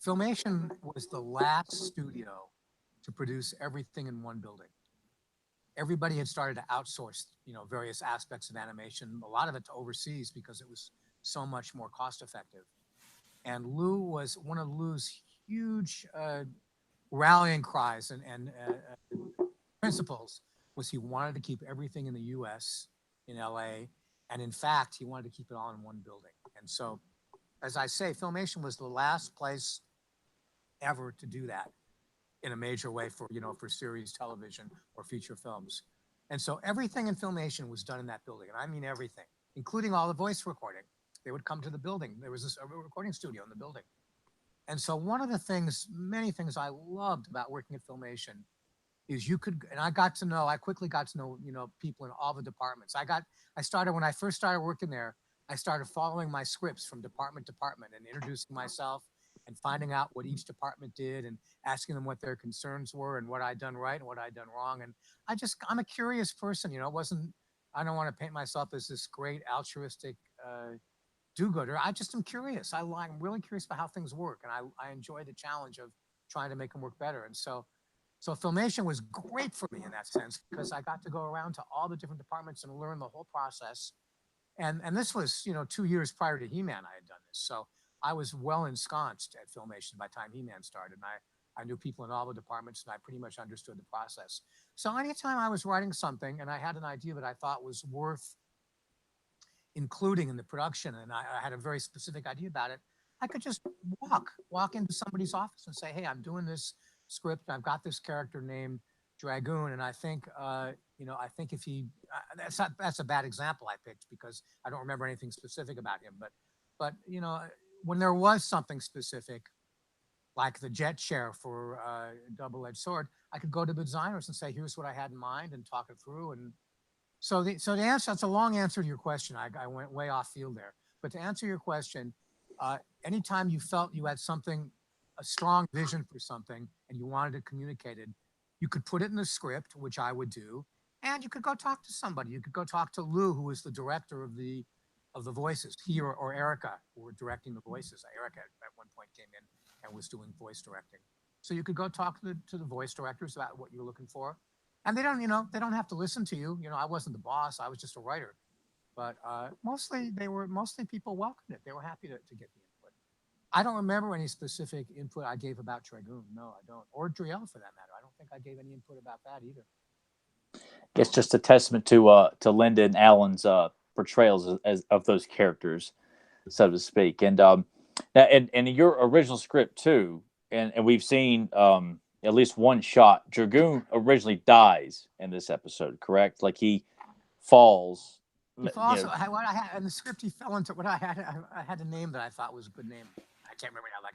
Filmation was the last studio to produce everything in one building. Everybody had started to outsource, various aspects of animation, a lot of it to overseas because it was so much more cost effective. And Lou was one of Lou's huge rallying cries and principles was he wanted to keep everything in the US, in LA, and in fact, he wanted to keep it all in one building. And so, as I say, Filmation was the last place ever to do that in a major way for series television or feature films. And so everything in Filmation was done in that building. And I mean everything, including all the voice recording. They would come to the building. There was a recording studio in the building. And so one of the things, many things I loved about working at Filmation is I quickly got to know, people in all the departments. When I first started working there, I started following my scripts from department to department and introducing myself and finding out what each department did and asking them what their concerns were and what I'd done right and what I'd done wrong. And I'm a curious person, I don't want to paint myself as this great altruistic do-gooder. I just am curious. I'm really curious about how things work. And I enjoy the challenge of trying to make them work better. And so Filmation was great for me in that sense because I got to go around to all the different departments and learn the whole process. And this was, 2 years prior to He-Man I had done this. So I was well ensconced at Filmation by the time He-Man started. And I knew people in all the departments and I pretty much understood the process. So anytime I was writing something and I had an idea that I thought was worth including in the production, and I had a very specific idea about it, I could just walk into somebody's office and say, hey, I'm doing this script. I've got this character named Dragoon. And I think, I think if he, that's a bad example I picked because I don't remember anything specific about him. But when there was something specific, like the jet share for Double-Edged Sword, I could go to the designers and say, here's what I had in mind and talk it through. And so the answer, that's a long answer to your question. I went way off field there. But to answer your question, anytime you felt you had a strong vision for something and you wanted to communicate it, you could put it in the script, which I would do, and you could go talk to somebody. You could go talk to Lou, who was the director of the voices. He or Erica who were directing the voices. Erica at one point came in and was doing voice directing. So you could go talk to the voice directors about what you're looking for. And they don't have to listen to you. I wasn't the boss. I was just a writer. But mostly people welcomed it. They were happy to get the input. I don't remember any specific input I gave about Dragoon. No, I don't. Or Driel for that matter. I don't think I gave any input about that either. It's just a testament to Linda and Alan's portrayals of those characters, so to speak. And now, in your original script too, and we've seen at least one shot. Dragoon originally dies in this episode, correct? Like he falls. He falls. What I had in the script, he fell into what I had a name that I thought was a good name. I can't remember now, like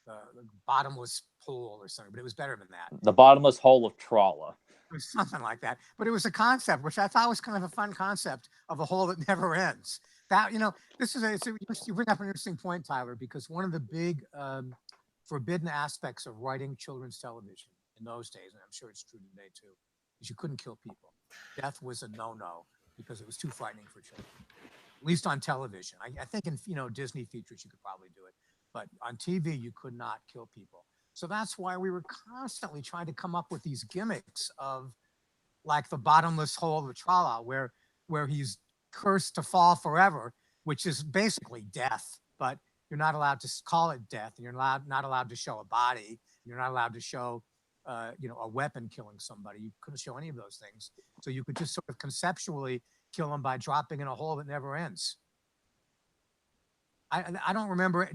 the bottomless pool or something, but it was better than that. The bottomless hole of Trolla. It was something like that. But it was a concept, which I thought was kind of a fun concept of a hole that never ends. That, you bring up an interesting point, Tyler, because one of the big forbidden aspects of writing children's television in those days, and I'm sure it's true today too, is you couldn't kill people. Death was a no-no because it was too frightening for children, at least on television. I think in Disney features you could probably do it, but on TV you could not kill people. So that's why we were constantly trying to come up with these gimmicks of like the bottomless hole of Trolla, where he's cursed to fall forever, which is basically death, but you're not allowed to call it death, and you're not allowed to show a body. You're not allowed to show, a weapon killing somebody. You couldn't show any of those things. So you could just sort of conceptually kill him by dropping in a hole that never ends. I don't remember.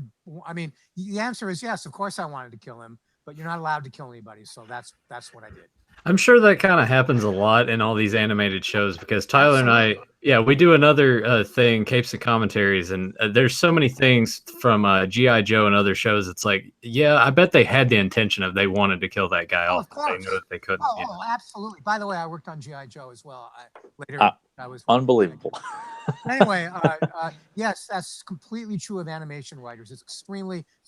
I mean, the answer is yes. Of course, I wanted to kill him, but you're not allowed to kill anybody. So that's what I did. I'm sure that kind of happens a lot in all these animated shows because Tyler and I, we do another thing, Capes and Commentaries, and there's so many things from G.I. Joe and other shows. It's like, I bet they had the intention of they wanted to kill that guy off. They knew that they couldn't. Oh, absolutely. By the way, I worked on G.I. Joe as well. I was unbelievable. Anyway, yes, that's completely true of animation writers. It's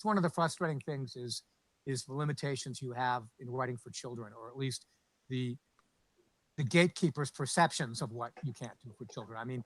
one of the frustrating things is the limitations you have in writing for children, or at least the the gatekeepers' perceptions of what you can't do for children. I mean,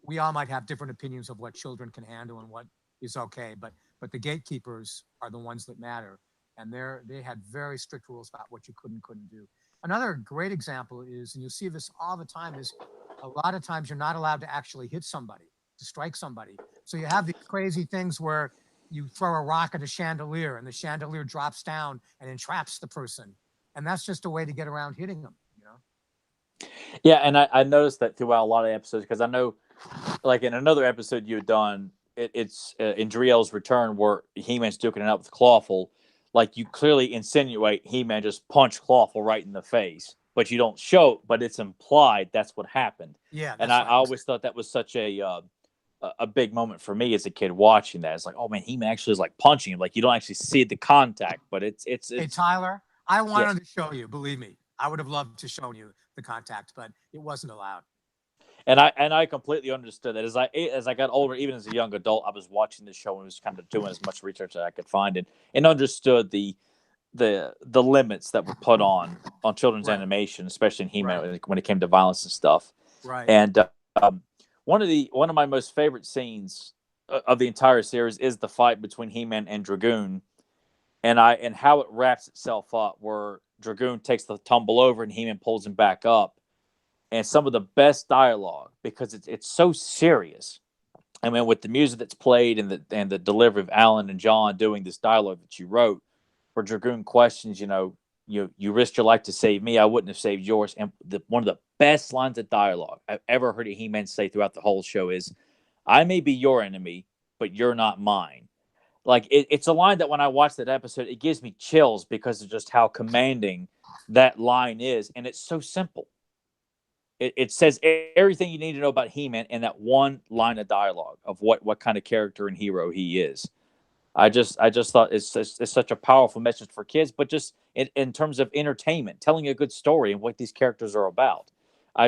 we all might have different opinions of what children can handle and what is okay, but the gatekeepers are the ones that matter, and they had very strict rules about what you could and couldn't do. Another great example is, and you see this all the time, is a lot of times you're not allowed to actually hit somebody, to strike somebody. So you have these crazy things where you throw a rock at a chandelier and the chandelier drops down and entraps the person, and that's just a way to get around hitting them. You know. Yeah, and I noticed that throughout a lot of episodes because I know, like in another episode you had done, it's in Driel's Return where He-Man's duking it out with Clawful. Like you clearly insinuate He-Man just punched Clawful right in the face, but you don't show, but it's implied that's what happened. Yeah, And that's I what I was. always thought that was such a big moment for me as a kid watching that. It's like, oh man, He-Man actually is like punching him. Like you don't actually see the contact, but Hey, it's Tyler, I yeah. wanted to show you. Believe me, I would have loved to show you the contact, but it wasn't allowed. And I completely understood that as I got older, even as a young adult, I was watching this show and was kind of doing as much research as I could find and understood the limits that were put on children's Right, animation, especially in right, He-Man when it came to violence and stuff. right. And one of my most favorite scenes of the entire series is the fight between He-Man and Dragoon, and how it wraps itself up, where Dragoon takes the tumble over and He-Man pulls him back up, and some of the best dialogue because it's so serious. I mean, with the music that's played and the delivery of Alan and John doing this dialogue that you wrote, where Dragoon questions, you risked your life to save me, I wouldn't have saved yours. And one of the best lines of dialogue I've ever heard He-Man say throughout the whole show is, "I may be your enemy, but you're not mine." Like it's a line that when I watch that episode, it gives me chills because of just how commanding that line is, and it's so simple. It says everything you need to know about He-Man in that one line of dialogue of what kind of character and hero he is. I just thought it's such a powerful message for kids, but just in terms of entertainment, telling a good story and what these characters are about. I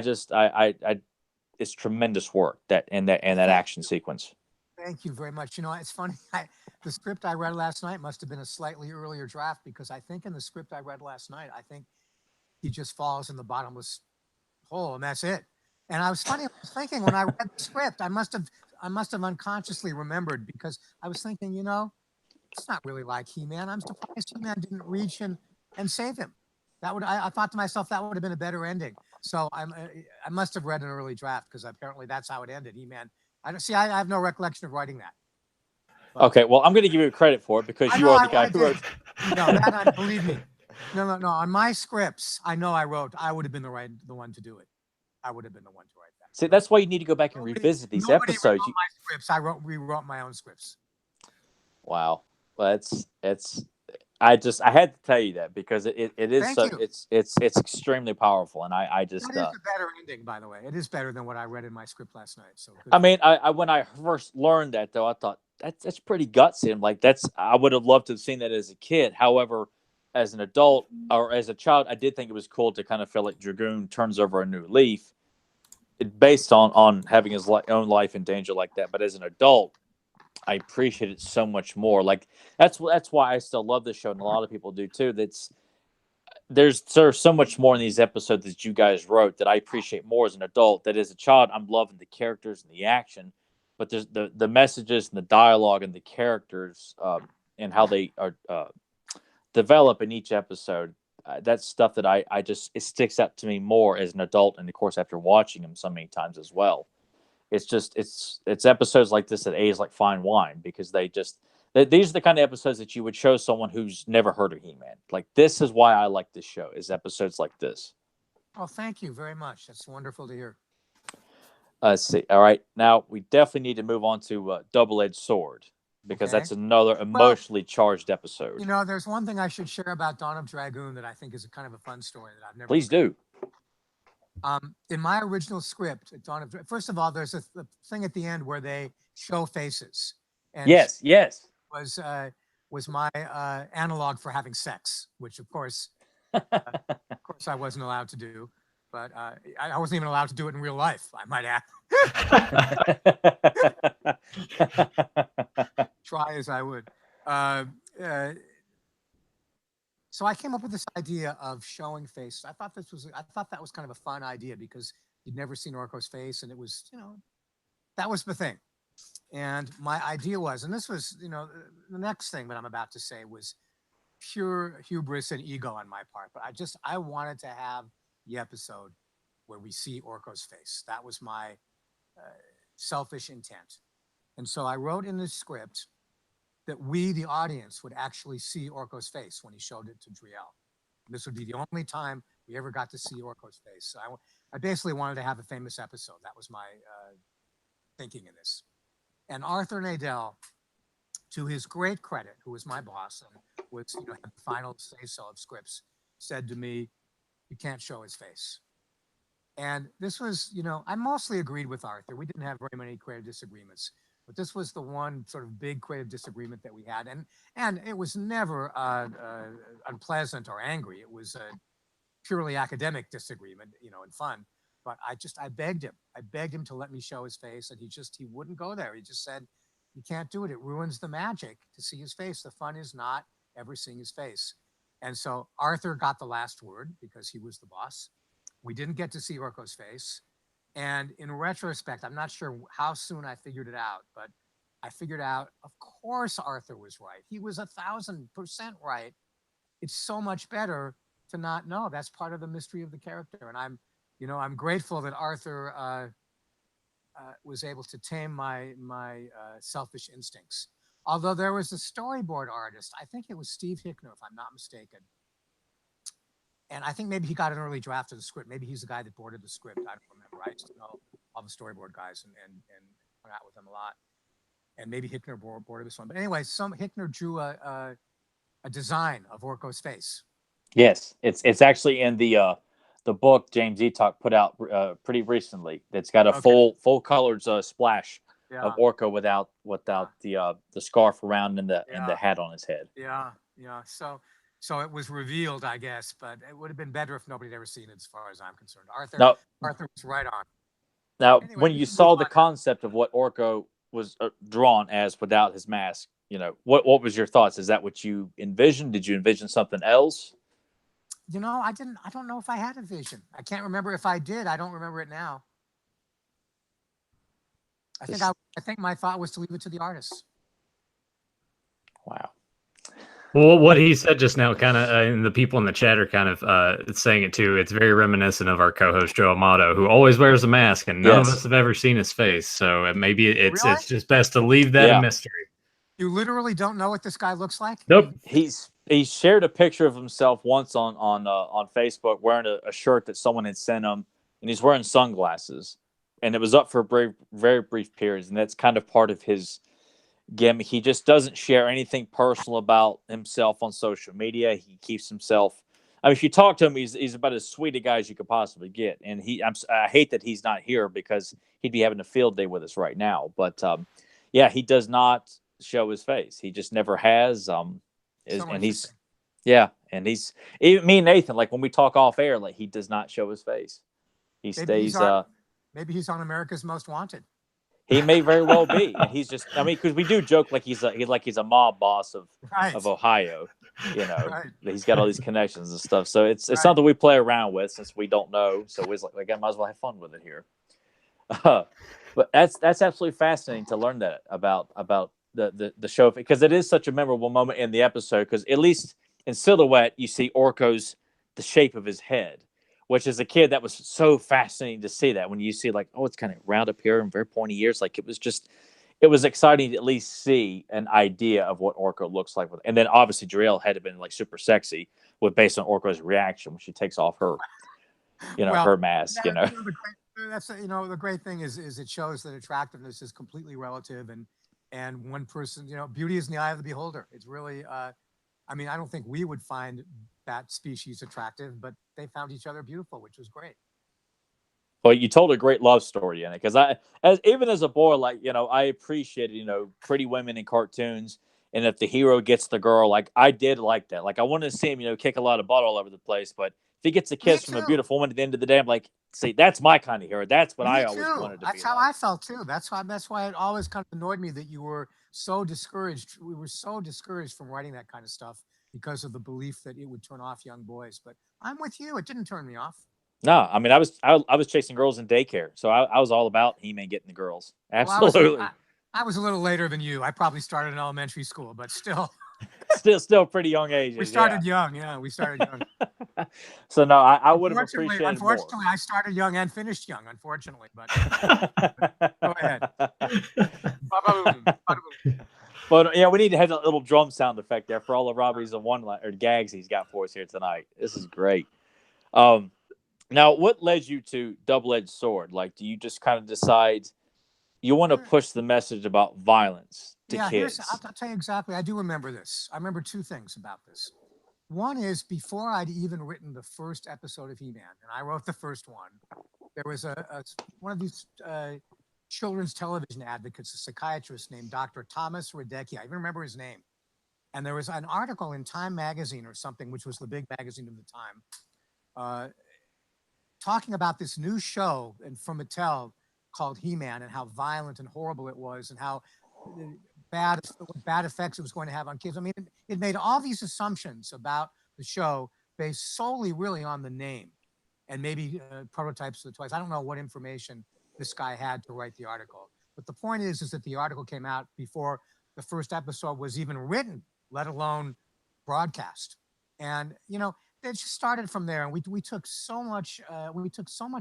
it's tremendous work that Thank action you. sequence. Thank you very much. You know, it's funny. The script I read last night must have been a slightly earlier draft because I think in the script I read last night, I think he just falls in the bottomless hole and that's it. And I was thinking when I read the script, I must have unconsciously remembered because I was thinking, it's not really like He-Man. I'm surprised He-Man didn't reach and save him. I thought to myself that would have been a better ending. So I must have read an early draft because apparently that's how it ended. He-Man. I don't see. I have no recollection of writing that. But Okay, well I'm going to give you credit for it because I you know are the I guy who did. wrote. No, that I believe me. No, no, no. On my scripts, I know I wrote. I would have been the one to do it. I would have been the one to write that. See, that's why you need to go back and Nobody, revisit these nobody episodes. rewrote my scripts. I rewrote my own scripts. Wow, well, it's I had to tell you that because it is Thank so you. it's extremely powerful, and I just That is a better ending, by the way. It is better than what I read in my script last night. So good I for you. mean, I when I first learned that though, I thought that's pretty gutsy. I'm like, I would have loved to have seen that as a kid. However, as an adult or as a child, I did think it was cool to kind of feel like Dragoon turns over a new leaf, based on having his own life in danger like that. But as an adult, I appreciate it so much more. Like that's why I still love this show, and a lot of people do too. There's so much more in these episodes that you guys wrote that I appreciate more as an adult. That as a child, I'm loving the characters and the action, but there's the messages and the dialogue and the characters, and how they are develop in each episode. That's stuff that I just it sticks out to me more as an adult, and of course after watching them so many times as well. It's just it's episodes like this that age like fine wine because these are the kind of episodes that you would show someone who's never heard of He-Man. Like this is why I like this show is episodes like this. Oh, thank you very much. That's wonderful to hear. Let's see. All right, now we definitely need to move on to Double-Edged Sword because Okay. that's another Well, emotionally charged episode. there's one thing I should share about Dawn of Dragoon that I think is a kind of a fun story that I've never Please told. do. In my original script, first of all, there's a thing at the end where they show faces, and Yes, yes. was uh, was my analog for having sex, which of course I wasn't allowed to do. but I wasn't even allowed to do it in real life, I might add. Try as I would. Uh, uh, so I came up with this idea of showing face. I thought that was kind of a fun idea because you'd never seen Orko's face, and it was, that was the thing. And my idea was, and this was, the next thing that I'm about to say was pure hubris and ego on my part, but I wanted to have the episode where we see Orko's face. That was my selfish intent. And so I wrote in the script that we, the audience, would actually see Orko's face when he showed it to Driel. This would be the only time we ever got to see Orko's face. So I basically wanted to have a famous episode. That was my thinking in this. And Arthur Nadell, to his great credit, who was my boss and was, had the final say-so of scripts, said to me, "You can't show his face." And this was, I mostly agreed with Arthur. We didn't have very many creative disagreements, but this was the one sort of big creative disagreement that we had. And it was never unpleasant or angry. It was a purely academic disagreement, and fun. But I begged him to let me show his face, and he wouldn't go there. He just said, "You can't do it. It ruins the magic to see his face. The fun is not ever seeing his face." And so Arthur got the last word because he was the boss. We didn't get to see Orko's face. And in retrospect, I'm not sure how soon I figured it out, but I figured out, of course, Arthur was right. He was 1,000% right. It's so much better to not know. That's part of the mystery of the character. And I'm grateful that Arthur was able to tame my selfish instincts. Although there was a storyboard artist, I think it was Steve Hickner, if I'm not mistaken. And I think maybe he got an early draft of the script. Maybe he's the guy that boarded the script. I don't remember. I used to know all the storyboard guys and hung out with them a lot. And maybe Hickner boarded this one. But anyway, Hickner drew a design of Orko's face. Yes, it's actually in the book James Eatock put out pretty recently. It's got a full colors splash of Orko without the scarf around and the hat on his head. Yeah. So it was revealed, I guess, but it would have been better if nobody had ever seen it, as far as I'm concerned. Arthur was right on. Now, anyway, when you saw the concept of what Orko was drawn as without his mask, what was your thoughts? Is that what you envisioned? Did you envision something else? I don't know if I had a vision. I can't remember if I did. I don't remember it now. I think my thought was to leave it to the artists. Wow. Well, what he said just now, kind of, and the people in the chat are kind of saying it too. It's very reminiscent of our co-host Joe Amato, who always wears a mask, and none of us have ever seen his face. So maybe it's just best to leave that a mystery. You literally don't know what this guy looks like? Nope. He shared a picture of himself once on Facebook wearing a shirt that someone had sent him, and he's wearing sunglasses, and it was up for a very brief period, and that's kind of part of his gimmick. He just doesn't share anything personal about himself on social media. He keeps himself. I mean, if you talk to him, he's about as sweet a guy as you could possibly get. And I hate that he's not here because he'd be having a field day with us right now. But he does not show his face. He just never has. And he's even me and Nathan. Like when we talk off air, like he does not show his face. He stays. Maybe he's on America's Most Wanted. He may very well be, and he's just. I mean, because we do joke like he's a mob boss of Ohio. He's got all these connections and stuff. So it's something we play around with since we don't know. So we're like, I might as well have fun with it here. But that's absolutely fascinating to learn that about the show, because it is such a memorable moment in the episode. Because at least in silhouette, you see Orko's the shape of his head. Which as a kid, that was so fascinating to see that when you see like, oh, it's kind of round up here and very pointy ears. Like it was exciting to at least see an idea of what Orko looks like. And then obviously Driel had to been like super sexy based on Orko's reaction when she takes off her, her mask, That's, the great thing is it shows that attractiveness is completely relative and one person, beauty is in the eye of the beholder. It's really, I don't think we would find that species attractive, but they found each other beautiful, which was great. Well, you told a great love story in it, because even as a boy, like, I appreciated, pretty women in cartoons, and if the hero gets the girl, like I did like that. Like I wanted to see him, kick a lot of butt all over the place, but if he gets a Me kiss from a too. beautiful woman at the end of the day, I'm like, see, that's my kind of hero. That's what Me I always too. wanted to That's be how like. I felt too. That's why it always kind of annoyed me that you were so discouraged. We were so discouraged from writing that kind of stuff because of the belief that it would turn off young boys. But I'm with you. It didn't turn me off. No, I mean, I was chasing girls in daycare, so I was all about He-Man getting the girls. Well, Absolutely. I was a little later than you. I probably started in elementary school, but still, Still pretty young we ages. started young. Yeah, we started young. Yeah. So no, I would have Unfortunately, appreciated more. unfortunately, I started young and finished young. Unfortunately, but go ahead. Ba-ba-boom, ba-da-boom. But yeah, we need to have a little drum sound effect there for all of Robbie's or gags he's got for us here tonight. This is great. Now, what led you to Double-Edged Sword? Like, do you just kind of decide you want to push the message about violence to Yeah, kids? I'll tell you exactly. I do remember this. I remember two things about this. One is before I'd even written the first episode of He-Man, and I wrote the first one, there was one of these children's television advocates, a psychiatrist named Dr. Thomas Radecki. I even remember his name. And there was an article in Time magazine or something, which was the big magazine of the time, talking about this new show from Mattel called He-Man and how violent and horrible it was and how bad effects it was going to have on kids. I mean, it made all these assumptions about the show based solely really on the name and maybe prototypes of the toys. I don't know what information this guy had to write the article, but the point is that the article came out before the first episode was even written, let alone broadcast. And it just started from there, and we took so much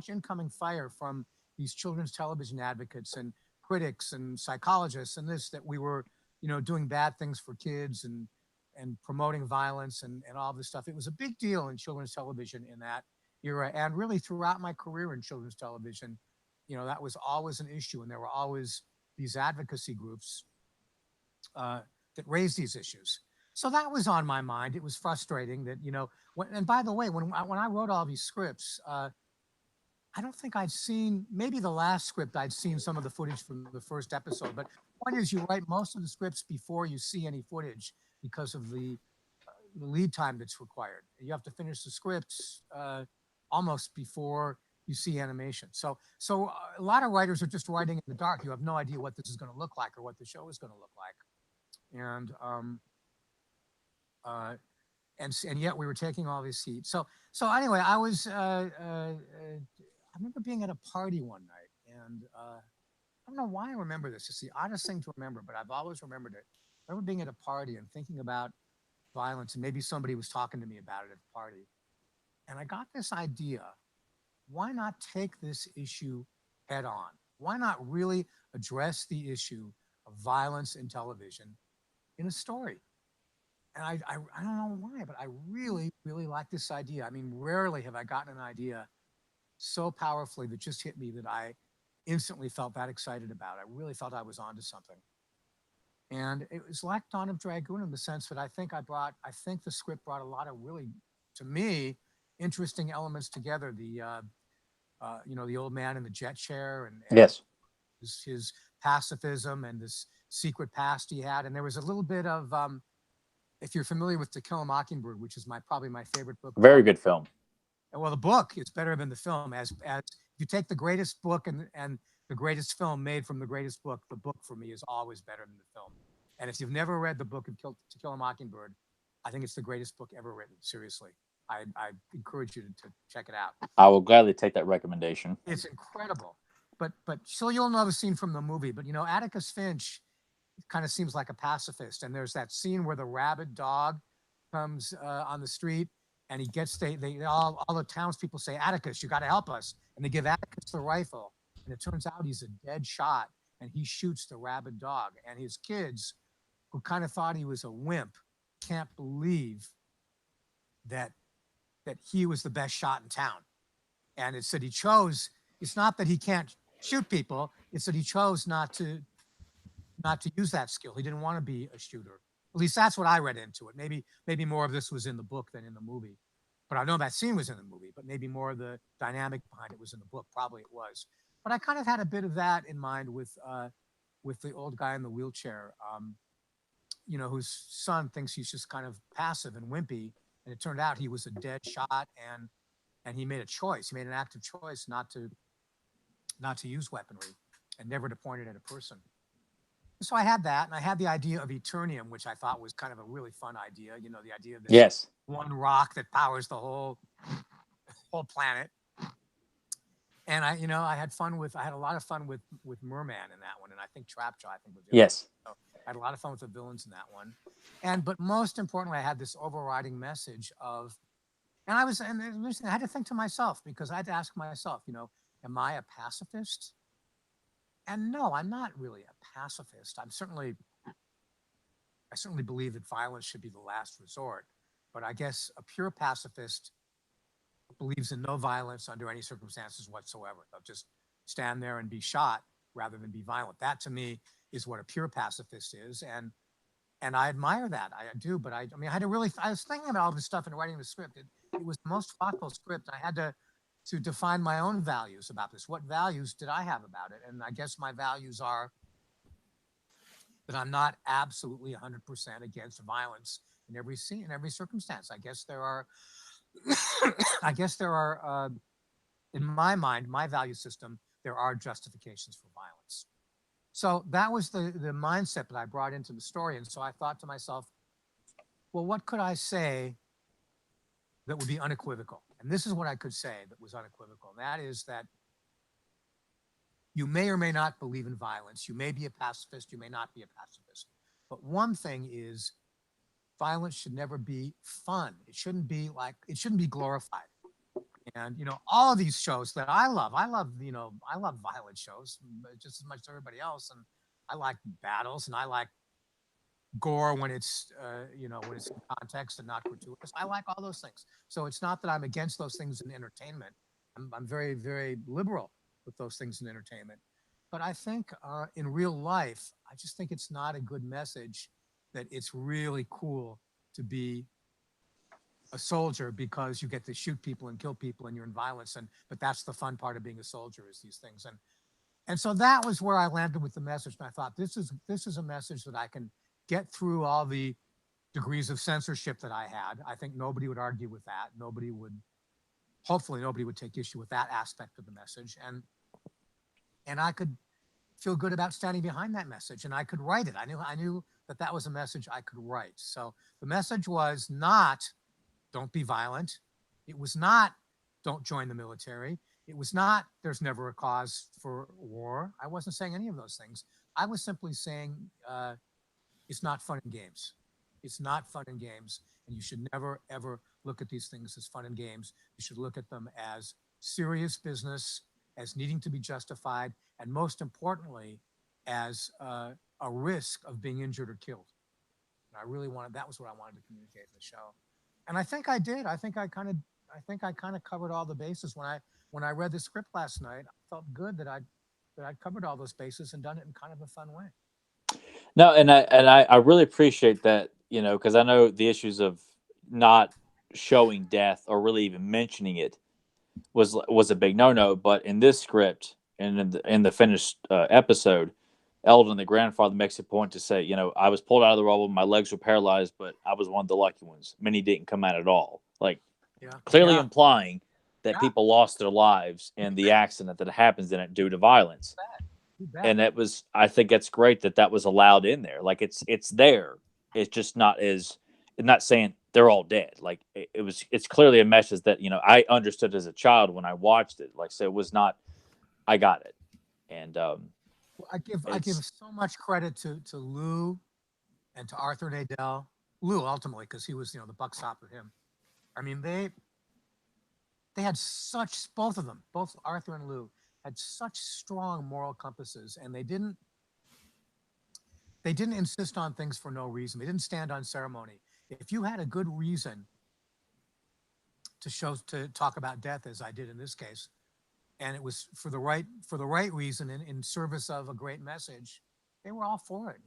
incoming fire from these children's television advocates and critics and psychologists and this, that we were doing bad things for kids and promoting violence and all this stuff. It was a big deal in children's television in that era, and really throughout my career in children's television, that was always an issue, and there were always these advocacy groups that raised these issues. So that was on my mind. It was frustrating that and by the way, when I wrote all these scripts, I don't think I'd seen, maybe the last script I'd seen some of the footage from the first episode, but the point is you write most of the scripts before you see any footage because of the lead time that's required. You have to finish the scripts almost before you see animation. So a lot of writers are just writing in the dark. You have no idea what this is going to look like or what the show is going to look like. And yet we were taking all this heat. So anyway, I was I remember being at a party one night, and I don't know why I remember this. It's the oddest thing to remember, but I've always remembered it. I remember being at a party and thinking about violence, and maybe somebody was talking to me about it at the party. And I got this idea. Why not take this issue head on? Why not really address the issue of violence in television in a story? And I don't know why, but I really, really like this idea. I mean, rarely have I gotten an idea so powerfully that just hit me that I instantly felt that excited about. I really felt I was onto something. And it was like Dawn of Dragoon in the sense that I think the script brought a lot of really, to me, interesting elements together. The old man in the jet chair and Yes. his pacifism and this secret past he had. And there was a little bit of, if you're familiar with To Kill a Mockingbird, which is probably my favorite book. Very good film. Well, the book is better than the film. As if you take the greatest book and the greatest film made from the greatest book, the book for me is always better than the film. And if you've never read the book of To Kill a Mockingbird, I think it's the greatest book ever written. Seriously, I encourage you to check it out. I will gladly take that recommendation. It's incredible. But so you'll know the scene from the movie. But Atticus Finch kind of seems like a pacifist, and there's that scene where the rabid dog comes on the street. And he gets all the townspeople say, Atticus, you got to help us. And they give Atticus the rifle. And it turns out he's a dead shot. And he shoots the rabid dog. And his kids, who kind of thought he was a wimp, can't believe that he was the best shot in town. And it's that it's not that he can't shoot people. It's that he chose not to use that skill. He didn't want to be a shooter. At least that's what I read into it. Maybe more of this was in the book than in the movie. But I know that scene was in the movie, but maybe more of the dynamic behind it was in the book. Probably it was. But I kind of had a bit of that in mind with the old guy in the wheelchair, whose son thinks he's just kind of passive and wimpy. And it turned out he was a dead shot. And and he made a choice. He made an active choice not to use weaponry and never to point it at a person. So I had that, and I had the idea of Eternium, which I thought was kind of a really fun idea. You know, the idea of this Yes. one rock that powers the whole planet. And I had a lot of fun with Merman in that one, and I think Trapjaw, I think was the other Yes. one. So I had a lot of fun with the villains in that one, but most importantly, I had this overriding message of, and I had to think to myself, because I had to ask myself, am I a pacifist? And no, I'm not really a pacifist. I certainly believe that violence should be the last resort, but I guess a pure pacifist believes in no violence under any circumstances whatsoever. They'll just stand there and be shot rather than be violent. That to me is what a pure pacifist is, and I admire that. I do, but I was thinking about all this stuff and writing the script. It was the most thoughtful script. I had to define my own values about this. What values did I have about it? And I guess my values are that I'm not absolutely 100% against violence in every scene, in every circumstance. I guess there are, in my mind, my value system, there are justifications for violence. So that was the mindset that I brought into the story. And so I thought to myself, well, what could I say that would be unequivocal? And this is what I could say that was unequivocal. And that is that you may or may not believe in violence. You may be a pacifist. You may not be a pacifist. But one thing is, violence should never be fun. It shouldn't be glorified. And, all of these shows that I love violent shows just as much as everybody else. And I like battles, and I like gore when it's, when it's in context and not gratuitous. I like all those things. So it's not that I'm against those things in entertainment. I'm very, very liberal with those things in entertainment. But I think in real life, I just think it's not a good message that it's really cool to be a soldier because you get to shoot people and kill people and you're in violence. But that's the fun part of being a soldier, is these things. And so that was where I landed with the message. And I thought, this is a message that I can get through all the degrees of censorship that I had. I think nobody would argue with that. Hopefully nobody would take issue with that aspect of the message. And I could feel good about standing behind that message, and I could write it. I knew that was a message I could write. So the message was not, don't be violent. It was not, don't join the military. It was not, there's never a cause for war. I wasn't saying any of those things. I was simply saying, it's not fun and games. It's not fun and games. And you should never, ever look at these things as fun and games. You should look at them as serious business, as needing to be justified, and most importantly, as a risk of being injured or killed. And that was what I wanted to communicate in the show. And I think I did. I think I kind of covered all the bases. When I read the script last night, I felt good that I'd covered all those bases and done it in kind of a fun way. No, and I really appreciate that, because I know the issues of not showing death or really even mentioning it was a big no-no. But in this script and in the finished episode, Eldon, the grandfather, makes a point to say, I was pulled out of the rubble, my legs were paralyzed, but I was one of the lucky ones. Many didn't come out at all. Clearly implying that people lost their lives in the accident that happens in it due to violence. And I think it's great that was allowed in there. It's there. It's just not saying they're all dead. It's clearly a message that, I understood as a child when I watched it. So it was not, I got it. And, I give so much credit to Lou and to Arthur Nadell. Lou, ultimately, because he was, the buck stopped with him. I mean, they had both of them, both Arthur and Lou, had such strong moral compasses, and they didn't insist on things for no reason. They didn't stand on ceremony. If you had a good reason to talk about death, as I did in this case, and it was for the right reason, in service of a great message, they were all for it.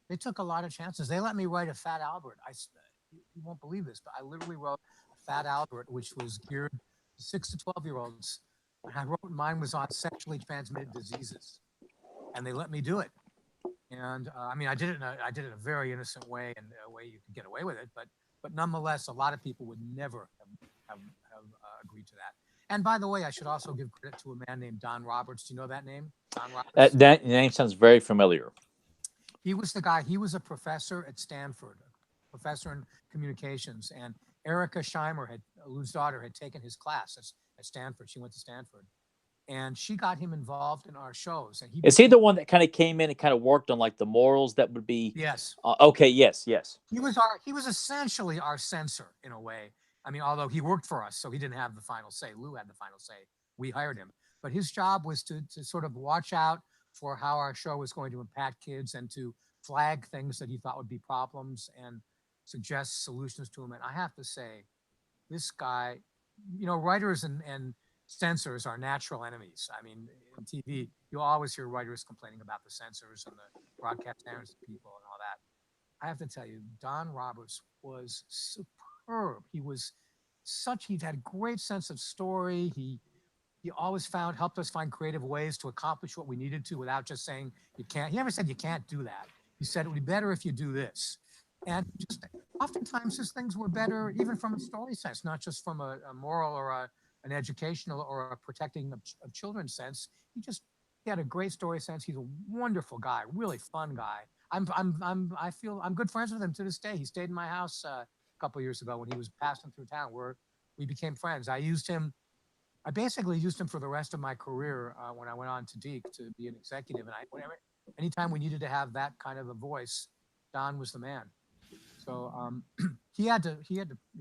They took a lot of chances. They let me write a Fat Albert. You won't believe this, but I literally wrote a Fat Albert, which was geared to 6 to 12-year-olds. And I wrote mine was on sexually transmitted diseases, and they let me do it. And I did it in a very innocent way, and a way you could get away with it. But nonetheless, a lot of people would never agreed to that. And by the way, I should also give credit to a man named Don Roberts. Do you know that name? Don Roberts? That name sounds very familiar. He was the guy, he was a professor at Stanford, a professor in communications. And Erica Scheimer, Lou's daughter, had taken his class at Stanford. She went to Stanford. And she got him involved in our shows. And Is he the one that kind of came in and kind of worked on like the morals that would be? Yes. Okay. Yes. Yes. He was essentially our censor in a way. I mean, although he worked for us, so he didn't have the final say. Lou had the final say. We hired him. But his job was to sort of watch out for how our show was going to impact kids and to flag things that he thought would be problems and suggest solutions to them. And I have to say, this guy, writers and censors are natural enemies. I mean, in TV, you'll always hear writers complaining about the censors and the broadcast standards of people and all that. I have to tell you, Don Roberts was superb. He had a great sense of story. He always helped us find creative ways to accomplish what we needed to without just saying you can't. He never said you can't do that. He said it would be better if you do this. And just oftentimes his things were better, even from a story sense, not just from a moral or an educational or a protecting of children sense. He had a great story sense. He's a wonderful guy, really fun guy. I feel I'm good friends with him to this day. He stayed in my house a couple of years ago when he was passing through town, where we became friends. I basically used him for the rest of my career when I went on to Deke to be an executive. And anytime we needed to have that kind of a voice, Don was the man. So he had to.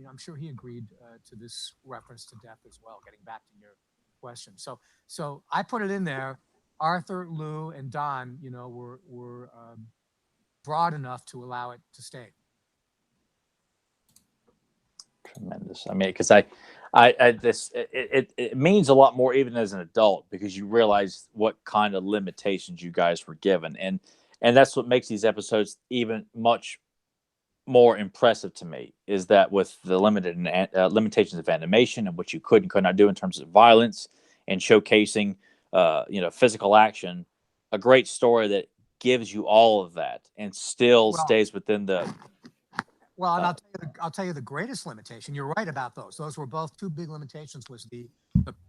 I'm sure he agreed to this reference to death as well. Getting back to your question, so I put it in there. Arthur, Lou, and Don, were broad enough to allow it to stay. Tremendous. I mean, because it means a lot more even as an adult, because you realize what kind of limitations you guys were given, and that's what makes these episodes even much more impressive to me, is that with the limitations of animation and what you could and could not do in terms of violence and showcasing physical action, a great story that gives you all of that and still stays within the well, and I'll tell you the greatest limitation. You're right about those. Those were both two big limitations: was the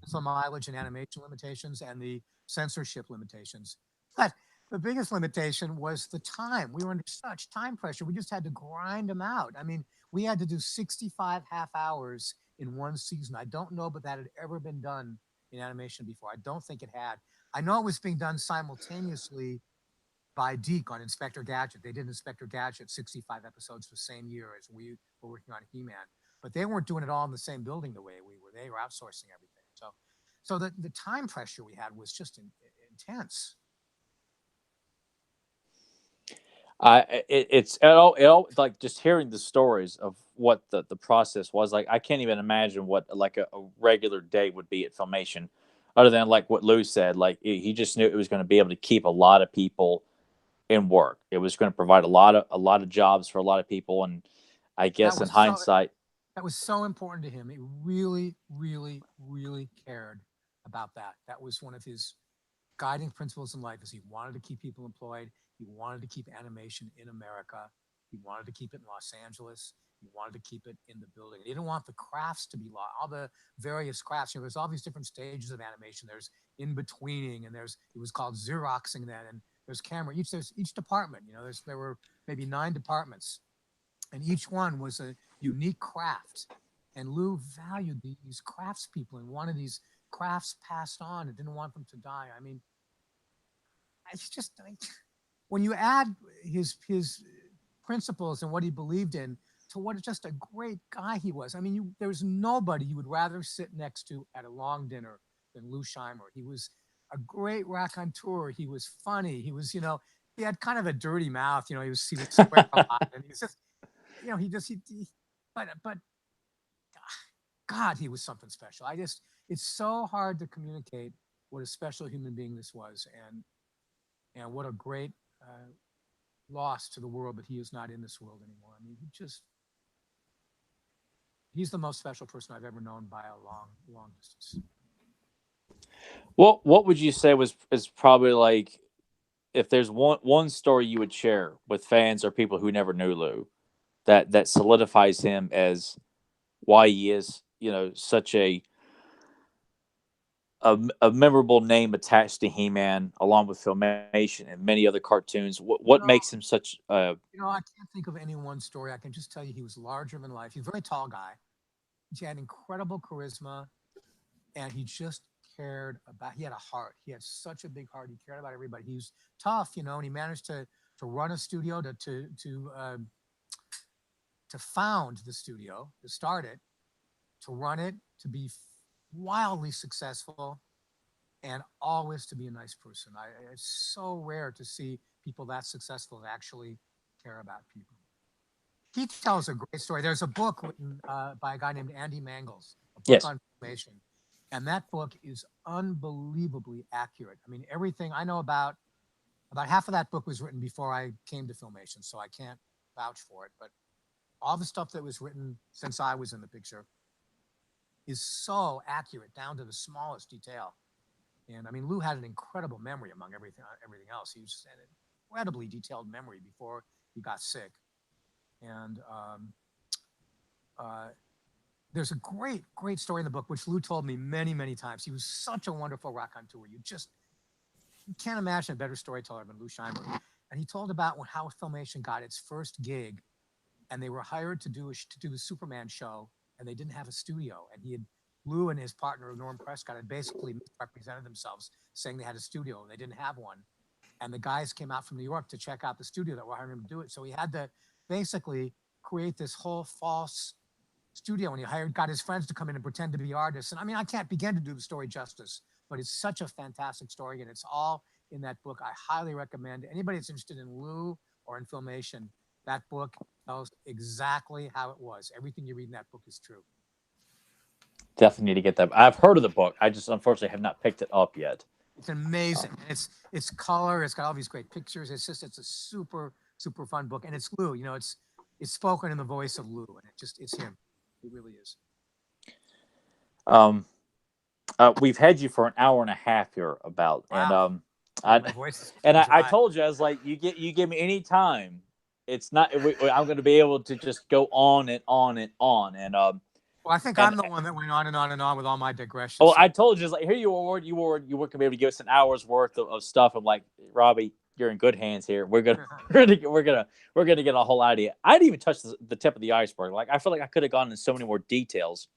pencil mileage and animation limitations and the censorship limitations. But the biggest limitation was the time. We were under such time pressure. We just had to grind them out. I mean, we had to do 65 half hours in one season. I don't know, but that had ever been done in animation before. I don't think it had. I know it was being done simultaneously by Deke on Inspector Gadget. They did Inspector Gadget 65 episodes the same year as we were working on He-Man, but they weren't doing it all in the same building the way we were. They were outsourcing everything. So the time pressure we had was just intense. It's all like just hearing the stories of what the process was like. I can't even imagine what like a regular day would be at Filmation, other than like what Lou said. Like he just knew it was going to be able to keep a lot of people in work. It was going to provide a lot of jobs for a lot of people. And I guess in hindsight, that was so important to him. He really, really, really cared about that. That was one of his guiding principles in life. Is he wanted to keep people employed. He wanted to keep animation in America. He wanted to keep it in Los Angeles. He wanted to keep it in the building. He didn't want the crafts to be lost, all the various crafts. There's all these different stages of animation. There's in-betweening, and it was called Xeroxing then, and there's camera. There's each department. There were maybe 9 departments, and each one was a unique craft. And Lou valued these craftspeople and wanted these crafts passed on and didn't want them to die. I mean, it's just when you add his principles and what he believed in to what just a great guy he was. I mean, there's nobody you would rather sit next to at a long dinner than Lou Scheimer. He was a great raconteur. He was funny. He was, he had kind of a dirty mouth. He would swear a lot, and he's just, but God, he was something special. It's so hard to communicate what a special human being this was, and what a great loss to the world that he is not in this world anymore. I mean, he's the most special person I've ever known by a long, long distance. What would you say is probably like, if there's one story you would share with fans or people who never knew Lou that solidifies him as why he is such a memorable name attached to He-Man, along with Filmation and many other cartoons. What makes him such? I can't think of any one story. I can just tell you he was larger than life. He's a very tall guy. He had incredible charisma, and he just cared about. He had a heart. He had such a big heart. He cared about everybody. He was tough, and he managed to run a studio, to found the studio, to start it, to run it, to be wildly successful, and always to be a nice person. It's so rare to see people that successful that actually care about people. He tells a great story. There's a book written by a guy named Andy Mangels, a book on Filmation, and that book is unbelievably accurate. I mean, everything I know about half of that book was written before I came to Filmation, so I can't vouch for it. But all the stuff that was written since I was in the picture is so accurate down to the smallest detail. And I mean, Lou had an incredible memory among everything else. He was an incredibly detailed memory before he got sick. And there's a great story in the book, which Lou told me many, many times. He was such a wonderful raconteur. You can't imagine a better storyteller than Lou Scheinberg. And he told about how Filmation got its first gig, and they were hired to do the Superman show, and they didn't have a studio. And Lou and his partner Norm Prescott had basically misrepresented themselves, saying they had a studio, and they didn't have one. And the guys came out from New York to check out the studio that were hiring him to do it. So he had to basically create this whole false studio, and he got his friends to come in and pretend to be artists. And I mean, I can't begin to do the story justice, but it's such a fantastic story, and it's all in that book. I highly recommend anybody that's interested in Lou or in Filmation. That book tells exactly how it was. Everything you read in that book is true. Definitely need to get that. I've heard of the book. I just unfortunately have not picked it up yet. It's amazing. It's color. It's got all these great pictures. It's a super fun book, and it's Lou. It's spoken in the voice of Lou, and it's him. It really is. We've had you for an hour and a half here about, wow. and I told you, I was like, you give me any time, it's not. I'm going to be able to just go on and on and on, and well, I think I'm the one that went on and on and on with all my digressions. Oh, I told you, like, here you weren't going to be able to give us an hour's worth of stuff. I'm like, Robby, you're in good hands here. We're gonna get a whole idea. I didn't even touch the tip of the iceberg. Like, I feel like I could have gone into so many more details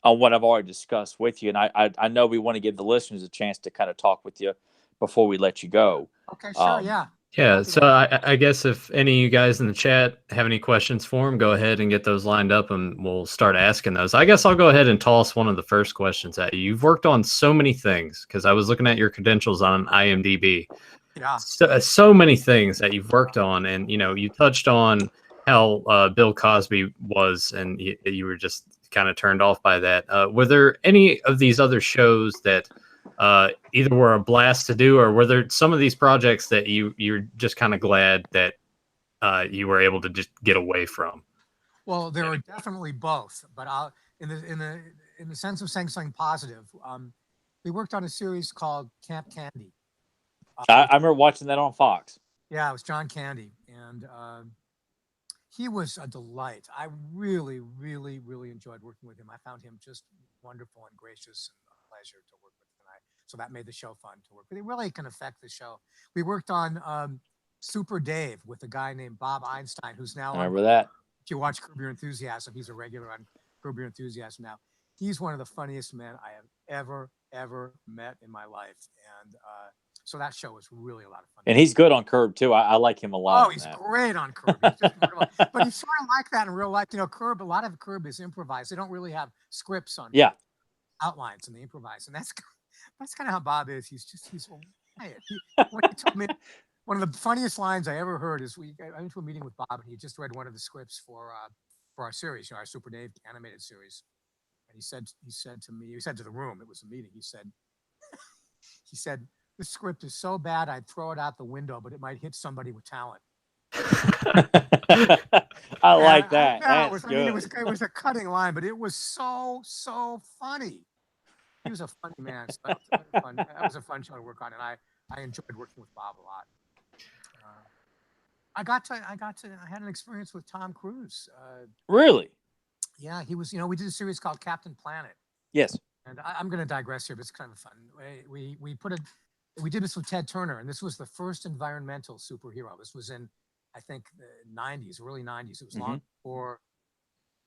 on what I've already discussed with you, and I know we want to give the listeners a chance to kind of talk with you before we let you go. Okay, sure, yeah. Yeah, so I guess if any of you guys in the chat have any questions for him, go ahead and get those lined up, and we'll start asking those. I guess I'll go ahead and toss one of the first questions at you. You've worked on so many things, because I was looking at your credentials on IMDb. Yeah. So many things that you've worked on, and you touched on how Bill Cosby was, and you were just kind of turned off by that. Were there any of these other shows that either were a blast to do, or were there some of these projects that you're just kind of glad that you were able to just get away from? Well, there are definitely both, but in the sense of saying something positive, we worked on a series called Camp Candy. I remember watching that on Fox. Yeah, it was John Candy, and he was a delight. I really, really, really enjoyed working with him. I found him just wonderful and gracious, and a pleasure to work with. So that made the show fun to work with. It really can affect the show. We worked on Super Dave with a guy named Bob Einstein, who's now. I remember that. If you watch Curb Your Enthusiasm, he's a regular on Curb Your Enthusiasm now. He's one of the funniest men I have ever met in my life, and so that show was really a lot of fun. And he's good on Curb too. I like him a lot. Oh, he's great on Curb. He's just but he's sort of like that in real life. Curb. A lot of Curb is improvised. They don't really have scripts on. Yeah. Outlines, and they improvise, and that's kind of how Bob is. He's quiet. When he told me, one of the funniest lines I ever heard is I went to a meeting with Bob, and he just read one of the scripts for our series, our Super Dave animated series. And he said to me, he said to the room, it was a meeting. He said, "This script is so bad, I'd throw it out the window, but it might hit somebody with talent." I like that. It was a cutting line, but it was so funny. He was a funny man. So that was a fun show to work on, and I enjoyed working with Bob a lot. I had an experience with Tom Cruise. Really? Yeah, he was. We did a series called Captain Planet, Yes. and I'm going to digress here, but it's kind of fun. We did this with Ted Turner, and this was the first environmental superhero. This was in, I think, the '90s, early '90s. It was long before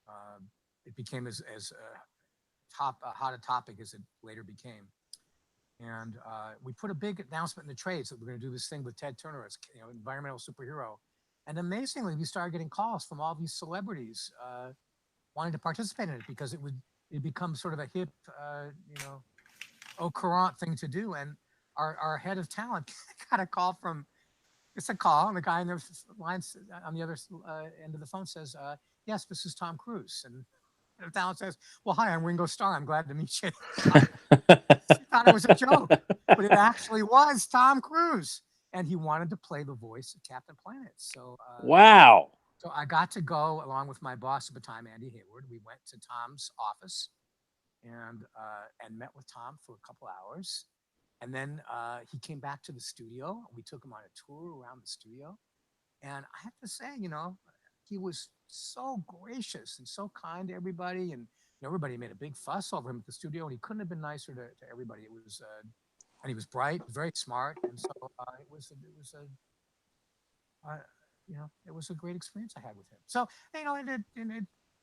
uh, it became as hot a topic as it later became. And we put a big announcement in the trades that we're going to do this thing with Ted Turner as environmental superhero. And amazingly, we started getting calls from all these celebrities wanting to participate in it because it become sort of a hip, au courant thing to do. And our head of talent got a call from, it's a call, and the guy in the lines on the other end of the phone says, "Yes, this is Tom Cruise." And the talent says, "Well, hi, I'm Ringo Starr. I'm glad to meet you." She thought it was a joke, but it actually was Tom Cruise, and he wanted to play the voice of Captain Planet. So, Wow. so I got to go along with my boss at the time, Andy Hayward. We went to Tom's office and met with Tom for a couple hours, and then he came back to the studio. We took him on a tour around the studio, and I have to say, he was so gracious and so kind to everybody, and everybody made a big fuss over him at the studio, and he couldn't have been nicer to everybody. It was, and he was bright, very smart, and so it was a great experience I had with him. So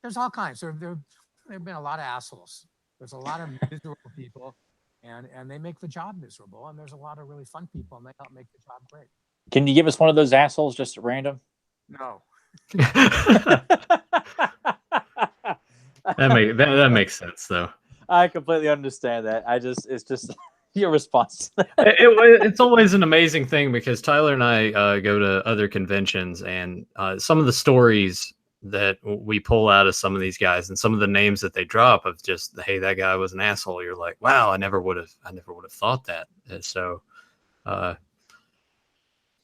there's all kinds. There've been a lot of assholes. There's a lot of miserable people, and they make the job miserable. And there's a lot of really fun people, and they help make the job great. Can you give us one of those assholes just at random? No. That makes sense though. I completely understand that. It's just your response. It's always an amazing thing because Tyler and I go to other conventions, and some of the stories that we pull out of some of these guys and some of the names that they drop of just, hey, that guy was an asshole. You're like, wow, I never would have thought that. And so, oh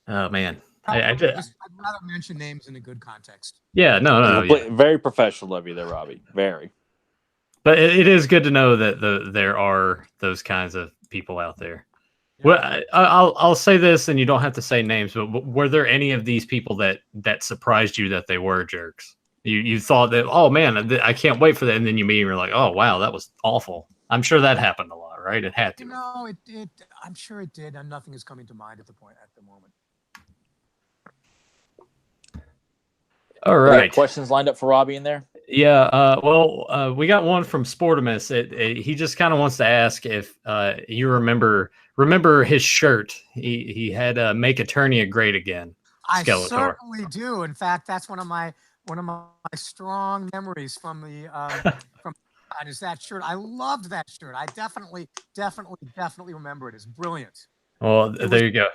man, I'd rather mention names in a good context. Yeah, no. Yeah. Very professional of you there, Robby. Very. But it is good to know that there are those kinds of people out there. Yeah. Well, I'll say this, and you don't have to say names, but were there any of these people that surprised you that they were jerks? You thought that, oh man, I can't wait for that, and then you meet him, you're like, oh wow, that was awful. I'm sure that happened a lot, right? It had to. No, it did. I'm sure it did, and nothing is coming to mind at the moment. All right. Questions lined up for Robby in there? Yeah. We got one from Sportimus. He just kind of wants to ask if you remember his shirt. He had "Make Eternia Great Again." Skeletor. I certainly do. In fact, that's one of my strong memories from the from is that shirt. I loved that shirt. I definitely remember it. It's brilliant. Well, there you go.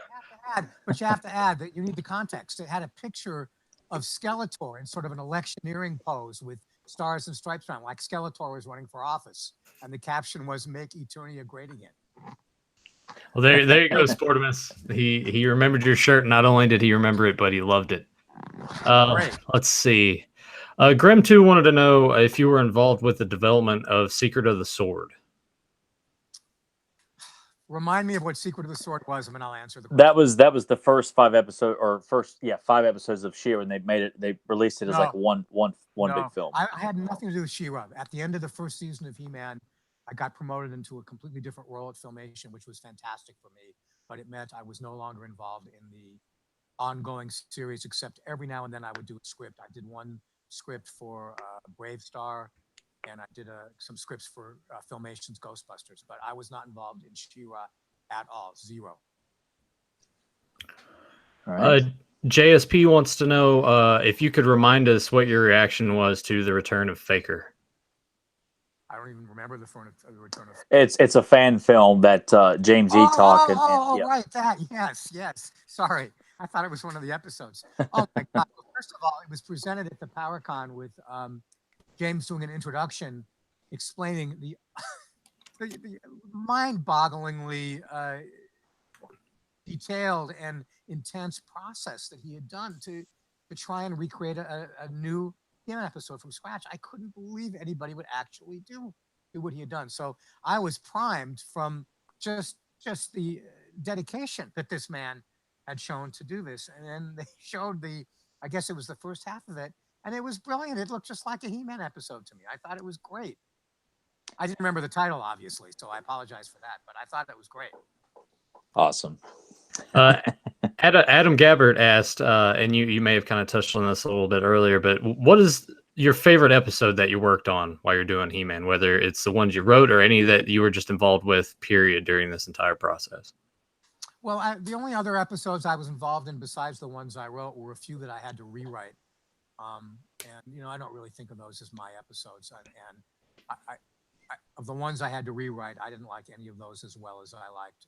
But you have to add that you need the context. It had a picture of Skeletor in sort of an electioneering pose with stars and stripes around, like Skeletor was running for office, and the caption was "Make Eternia Great Again." Well, there you go, Sportimus. He remembered your shirt. Not only did he remember it, but he loved it. Let's see. Grim 2 wanted to know if you were involved with the development of Secret of the Sword. Remind me of what Secret of the Sword was, and then I'll answer the question. That was the first 5 episodes, or five episodes of She-Ra, and they released it as like one big film. I had nothing to do with She-Ra. At the end of the first season of He-Man, I got promoted into a completely different role at Filmation, which was fantastic for me, but it meant I was no longer involved in the ongoing series, except every now and then I would do a script. I did one script for Brave Star, and I did some scripts for Filmation's Ghostbusters, but I was not involved in She-Ra at all. Zero. All right. JSP wants to know if you could remind us what your reaction was to the return of Faker. I don't even remember the return of. It's a fan film that James E. talked. Right, that yes. Sorry, I thought it was one of the episodes. Oh my God! Well, first of all, it was presented at the PowerCon with James doing an introduction, explaining the mind-bogglingly detailed and intense process that he had done to try and recreate a new episode from scratch. I couldn't believe anybody would actually do what he had done. So I was primed from just the dedication that this man had shown to do this. And then they showed I guess it was the first half of it, and it was brilliant. It looked just like a He-Man episode to me. I thought it was great. I didn't remember the title, obviously, so I apologize for that, but I thought it was great. Awesome. Adam Gabbert asked, and you may have kind of touched on this a little bit earlier, but what is your favorite episode that you worked on while you're doing He-Man, whether it's the ones you wrote or any that you were just involved with, period, during this entire process? Well, the only other episodes I was involved in besides the ones I wrote were a few that I had to rewrite. And I don't really think of those as my episodes. And I of the ones I had to rewrite, I didn't like any of those as well as I liked.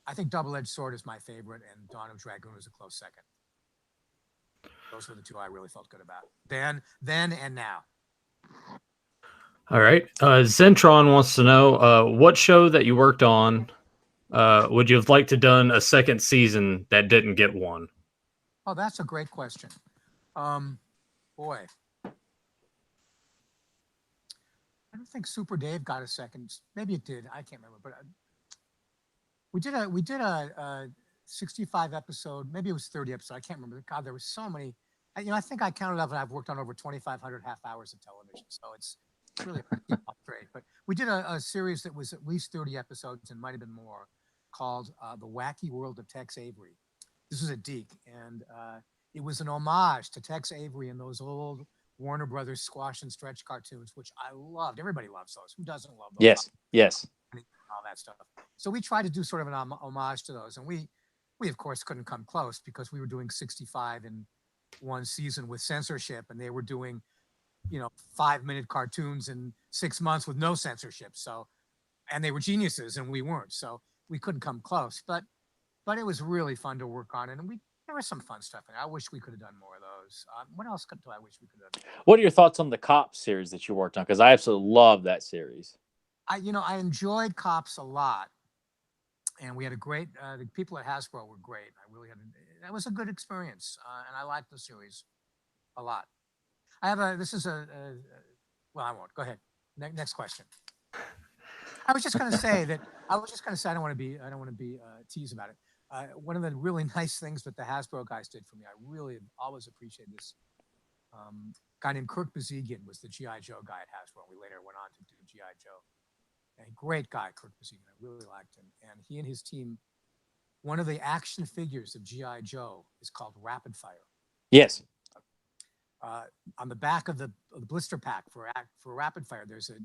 I think Double-Edged Sword is my favorite, and Dawn of Dragoon is a close second. Those were the two I really felt good about. Then and now. All right. Zentron wants to know what show that you worked on would you have liked to done a second season that didn't get one? Oh, that's a great question. Boy, I don't think Super Dave got a second. Maybe it did. I can't remember. But we did a 65 episode. Maybe it was 30 episode. I can't remember. God, there were so many. I think I counted up, and I've worked on over 2,500 half hours of television. So it's really a pretty upgrade. But we did a series that was at least 30 episodes and might have been more, called The Wacky World of Tex Avery. This was a Deke, and it was an homage to Tex Avery and those old Warner Brothers squash and stretch cartoons, which I loved. Everybody loves those. Who doesn't love those? Yes. All that stuff. So we tried to do sort of an homage to those, and we of course couldn't come close because we were doing 65 in one season with censorship, and they were doing 5-minute cartoons in 6 months with no censorship. So, and they were geniuses, and we weren't. So we couldn't come close. But it was really fun to work on, and there was some fun stuff in it. I wish we could have done more of those. What else do I wish we could have done? What are your thoughts on the Cops series that you worked on? Because I absolutely love that series. I enjoyed Cops a lot, and we had a great. The people at Hasbro were great. That was a good experience, and I liked the series a lot. I have well, I won't. Go ahead. Next question. I was just going to say I don't want to be teased about it. One of the really nice things that the Hasbro guys did for me, I really always appreciate this. Guy named Kirk Bazigian was the G.I. Joe guy at Hasbro. We later went on to do G.I. Joe. And a great guy, Kirk Bazigian. I really liked him. And he and his team, one of the action figures of G.I. Joe is called Rapid Fire. Yes. On the back of the blister pack for Rapid Fire, there's a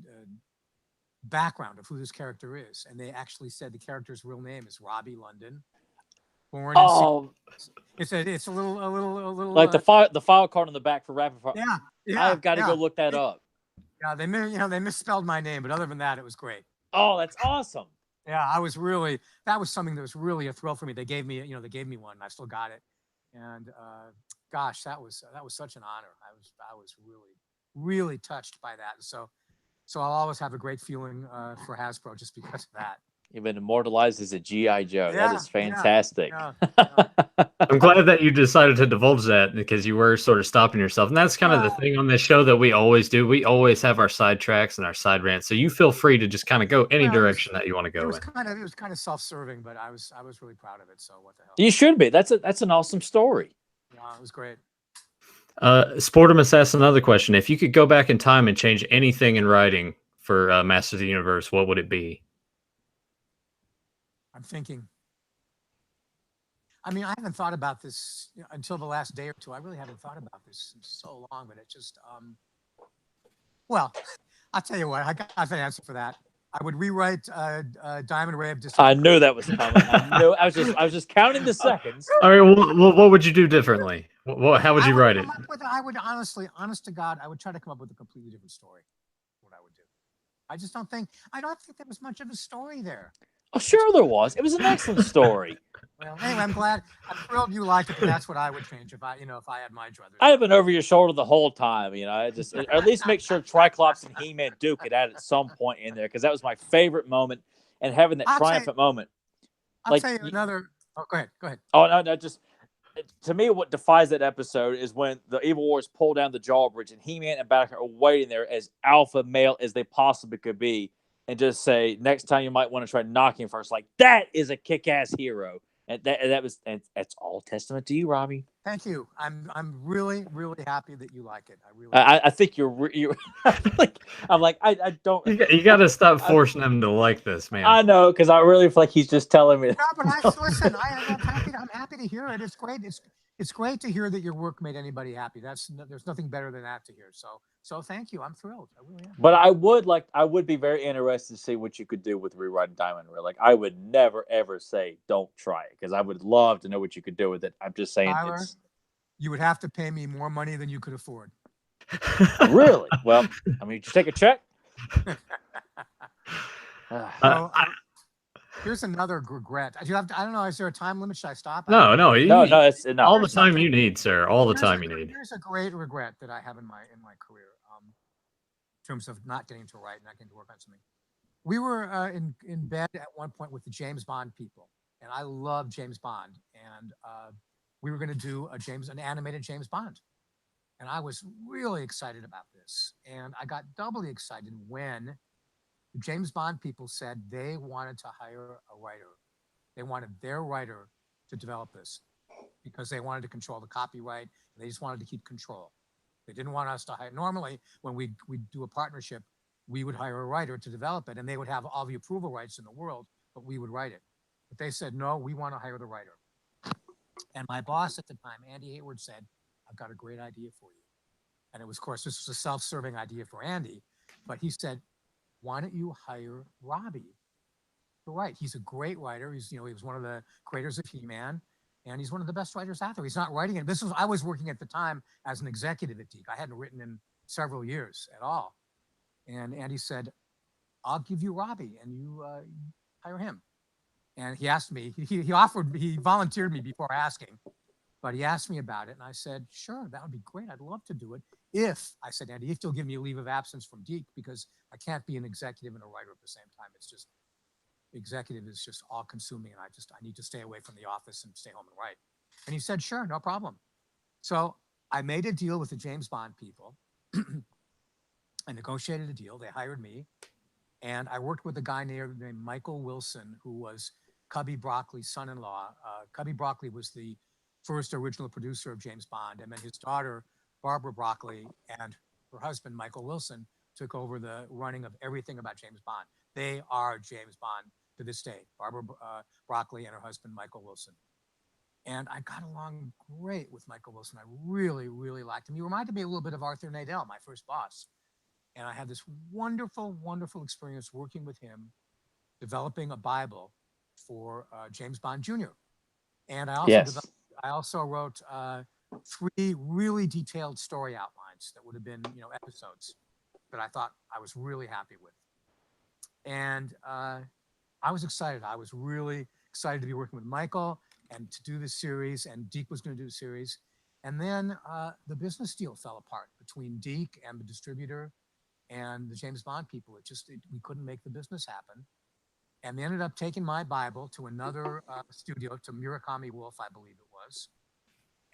background of who this character is, and they actually said the character's real name is Robby London. Born it's a little like the file card on the back for Rapid Fire. Yeah. I've got to go look that up. Yeah, they misspelled my name, but other than that, it was great. Oh, that's awesome. Yeah, that was something that was really a thrill for me. They gave me one, and I still got it. And gosh, that was such an honor. I was really, really touched by that. So I'll always have a great feeling for Hasbro just because of that. You've been immortalized as a G.I. Joe. Yeah, that is fantastic. Yeah. I'm glad that you decided to divulge that because you were sort of stopping yourself. And that's kind of the thing on this show that we always do. We always have our side tracks and our side rants. So you feel free to just kind of go any direction that you want to go. It was kind of self-serving, but I was really proud of it. So what the hell? You should be. That's an awesome story. Yeah, it was great. Sportimus asked another question. If you could go back in time and change anything in writing for Masters of the Universe, what would it be? I'm thinking. I mean, I haven't thought about this until the last day or two. I really haven't thought about this in so long, but it just, well, I'll tell you what, I got an answer for that. I would rewrite Diamond Ray of Destruction. I knew that was coming. I was just counting the seconds. All right, well, what would you do differently? How would you write it? I would honest to God, I would try to come up with a completely different story. What I would do. I don't think there was much of a story there. Oh, sure there was. It was an excellent story. Well, anyway, I'm thrilled you liked it, but that's what I would change if I had my druthers. I have been over your shoulder the whole time, I just at least make sure Triclops and He-Man Duke it at some point in there because that was my favorite moment and having that triumphant moment. I'll tell you another. Oh, go ahead. Oh no, just to me, what defies that episode is when the Evil Warriors pull down the drawbridge and He-Man and Battlecat are waiting there as alpha male as they possibly could be. And just say, next time you might want to try knocking him first. Like, that is a kick-ass hero. And that's all testament to you, Robby. Thank you. I'm really, really happy that you like it. I really. I think you're I'm like I don't. You got to stop forcing him to like this, man. I know, because I really feel like he's just telling me. No, but listen. I'm happy to hear it. It's great. It's great to hear that your work made anybody happy. There's nothing better than that to hear. So thank you. I'm thrilled. I really am. But I would be very interested to see what you could do with rewriting Diamond Ray. Like, I would never ever say don't try it, because I would love to know what you could do with it. I'm just saying, Tyler, you would have to pay me more money than you could afford. Really? Well, I mean, just take a check. Here's another regret. I don't know. Is there a time limit? Should I stop? No. No. It's no. All the time you need, sir. All the time you need. Here's a great regret that I have in my career, in terms of not getting to write, not getting to work on something. We were in bed at one point with the James Bond people, and I love James Bond, and we were going to do an animated James Bond, and I was really excited about this, and I got doubly excited when the James Bond people said they wanted to hire a writer. They wanted their writer to develop this because they wanted to control the copyright. And they just wanted to keep control. They didn't want us to hire. Normally, when we do a partnership, we would hire a writer to develop it, and they would have all the approval rights in the world, but we would write it. But they said, no, we want to hire the writer. And my boss at the time, Andy Hayward, said, I've got a great idea for you. And it was, of course, this was a self-serving idea for Andy, but he said, why don't you hire Robby to write? He's a great writer. He was one of the creators of He-Man, and he's one of the best writers out there. He's not writing it. I was working at the time as an executive at Deke. I hadn't written in several years at all. And Andy said, I'll give you Robby, and you hire him. And he asked me, he volunteered me before asking, but he asked me about it, and I said, sure, that would be great. I'd love to do it. I said, Andy, if you'll give me a leave of absence from Deke, because I can't be an executive and a writer at the same time. It's just, executive is just all consuming, and I need to stay away from the office and stay home and write. And he said, sure, no problem. So I made a deal with the James Bond people. I negotiated a deal. They hired me, and I worked with a guy named Michael Wilson, who was Cubby Broccoli's son-in-law. Cubby Broccoli was the first original producer of James Bond, and then his daughter, Barbara Broccoli, and her husband, Michael Wilson, took over the running of everything about James Bond. They are James Bond to this day, Barbara Broccoli and her husband, Michael Wilson. And I got along great with Michael Wilson. I really, really liked him. He reminded me a little bit of Arthur Nadell, my first boss. And I had this wonderful, wonderful experience working with him, developing a Bible for James Bond Jr. And I also wrote 3 really detailed story outlines that would have been, episodes that I thought I was really happy with. And I was excited. I was really excited to be working with Michael and to do this series, and Deke was going to do the series. And then the business deal fell apart between Deke and the distributor and the James Bond people. We couldn't make the business happen. And they ended up taking my Bible to another studio, to Murakami Wolf, I believe it was.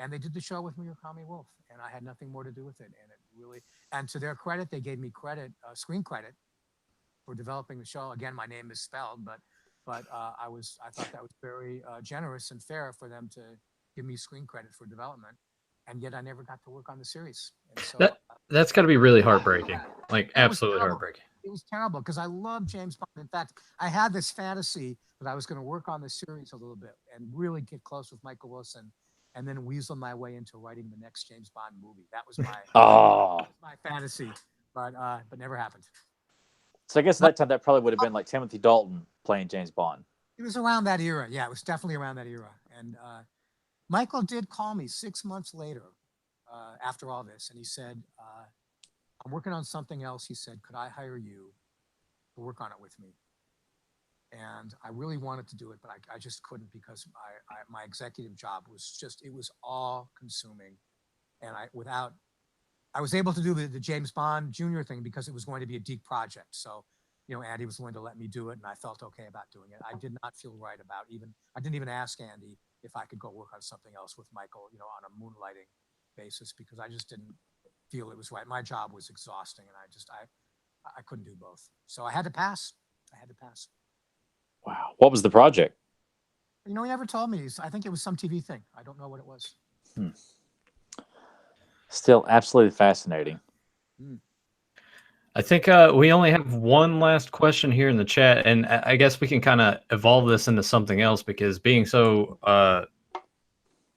And they did the show with Murakami Wolf, and I had nothing more to do with it. And to their credit, they gave me screen credit for developing the show. Again, my name is spelled, but I thought that was very generous and fair for them to give me screen credit for development. And yet I never got to work on the series. And so that's got to be really heartbreaking, like absolutely heartbreaking. It was terrible because I love James Bond. In fact, I had this fantasy that I was going to work on the series a little bit and really get close with Michael Wilson, and then weasel my way into writing the next James Bond movie. That was my fantasy, but never happened. So I guess at that time that probably would have been like Timothy Dalton playing James Bond. It was around that era. Yeah, it was definitely around that era. And Michael did call me 6 months later after all this, and he said, I'm working on something else. He said, could I hire you to work on it with me? And I really wanted to do it, but I just couldn't because my executive job was it was all consuming. And I was able to do the James Bond Jr. thing because it was going to be a Deke project. So, Andy was willing to let me do it, and I felt okay about doing it. I did not feel right about I didn't even ask Andy if I could go work on something else with Michael, on a moonlighting basis, because I just didn't feel it was right. My job was exhausting, and I couldn't do both. So I had to pass. Wow. What was the project? He never told me. I think it was some TV thing. I don't know what it was. Still absolutely fascinating. I think we only have one last question here in the chat, and I guess we can kind of evolve this into something else because being so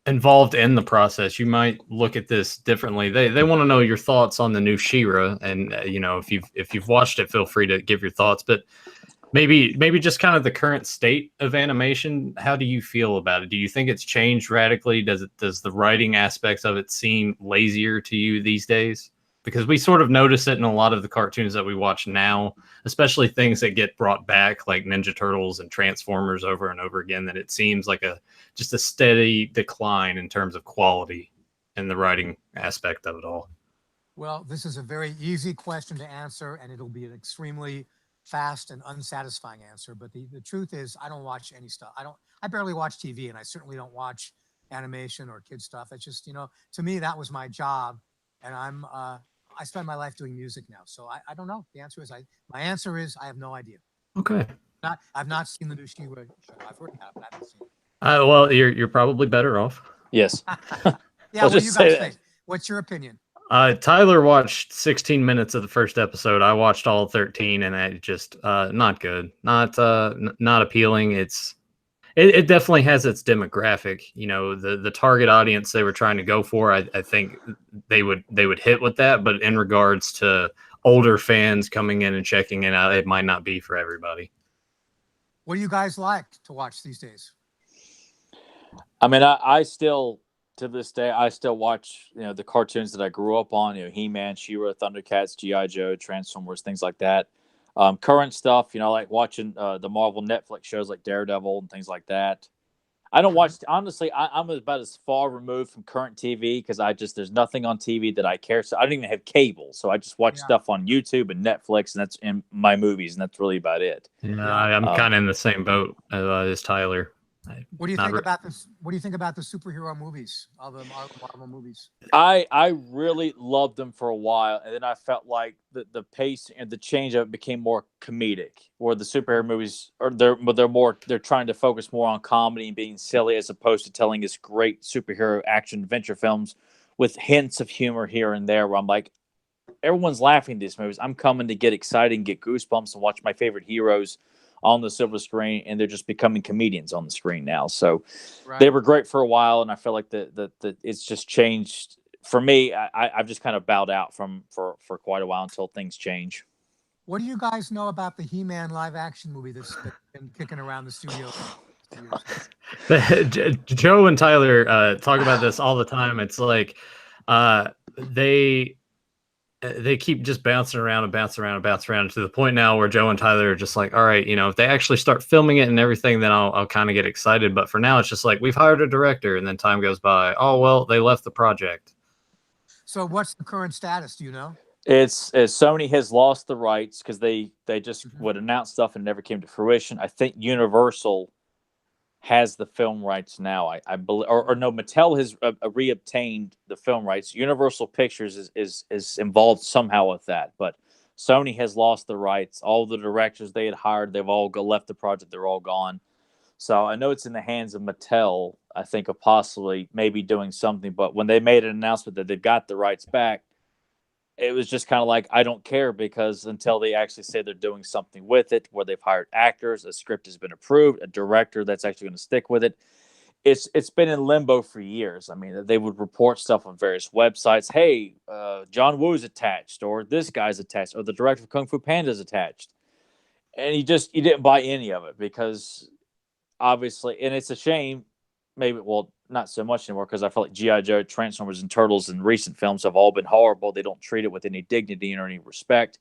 involved in the process, you might look at this differently. They want to know your thoughts on the new She-Ra, and if you've watched it, feel free to give your thoughts. But maybe just kind of the current state of animation. How do you feel about it? Do you think it's changed radically? Does the writing aspects of it seem lazier to you these days? Because we sort of notice it in a lot of the cartoons that we watch now, especially things that get brought back like Ninja Turtles and Transformers over and over again, that it seems like just a steady decline in terms of quality and the writing aspect of it all. Well, this is a very easy question to answer, and it'll be an extremely fast and unsatisfying answer. But the truth is, I don't watch any stuff. I barely watch TV, and I certainly don't watch animation or kid stuff. It's just, to me, that was my job. And I spend my life doing music now. So I don't know. The answer is, my answer is, I have no idea. Okay. I've not seen the new She-Ra show. I've heard about it, but I haven't seen it. Well, you're probably better off. Yes. Yeah. What do you guys think? What's your opinion? Tyler watched 16 minutes of the first episode. I watched all 13, and I just not good, not appealing. It definitely has its demographic. The target audience they were trying to go for. I think they would hit with that, but in regards to older fans coming in and checking it out, it might not be for everybody. What do you guys like to watch these days? I mean, I still, to this day, I still watch, the cartoons that I grew up on, He-Man, She-Ra, Thundercats, G.I. Joe, Transformers, things like that. Current stuff, like watching the Marvel Netflix shows like Daredevil and things like that. I don't watch, honestly, I'm about as far removed from current TV because there's nothing on TV that I care. So I don't even have cable. So I just watch stuff on YouTube and Netflix, and that's in my movies, and that's really about it. Yeah, I'm kind of in the same boat as Tyler. What do you think about this? What do you think about the superhero movies, all the Marvel movies? I really loved them for a while, and then I felt like the pace and the change of it became more comedic. Where the superhero movies they're trying to focus more on comedy and being silly as opposed to telling us great superhero action adventure films with hints of humor here and there. Where I'm like, everyone's laughing at these movies. I'm coming to get excited and get goosebumps and watch my favorite heroes on the silver screen, and they're just becoming comedians on the screen now. So They were great for a while, and I feel like the it's just changed for me. I've just kind of bowed out for quite a while until things change. What do you guys know about the He-Man live action movie that's been kicking around the studio? Joe and Tyler talk about this all the time. It's like they keep just bouncing around to the point now where Joe and Tyler are just like, all right, if they actually start filming it and everything, then I'll kind of get excited. But for now, it's just like, we've hired a director, and then time goes by. Oh, well, they left the project. So what's the current status? Do you know? It's Sony has lost the rights because they just would announce stuff and never came to fruition. I think Universal has the film rights now. I believe, or no, Mattel has reobtained the film rights. Universal Pictures is involved somehow with that, but Sony has lost the rights. All the directors they had hired, they've all left the project. They're all gone. So I know it's in the hands of Mattel, I think, of possibly maybe doing something. But when they made an announcement that they've got the rights back, it was just kind of like, I don't care, because until they actually say they're doing something with it, where they've hired actors, a script has been approved, a director that's actually going to stick with it, it's been in limbo for years. I mean, they would report stuff on various websites. Hey, John Woo's attached, or this guy's attached, or the director of Kung Fu Panda is attached. And you didn't buy any of it, because obviously, and it's a shame, maybe, well, not so much anymore, because I feel like G.I. Joe, Transformers, and Turtles in recent films have all been horrible. They don't treat it with any dignity or any respect.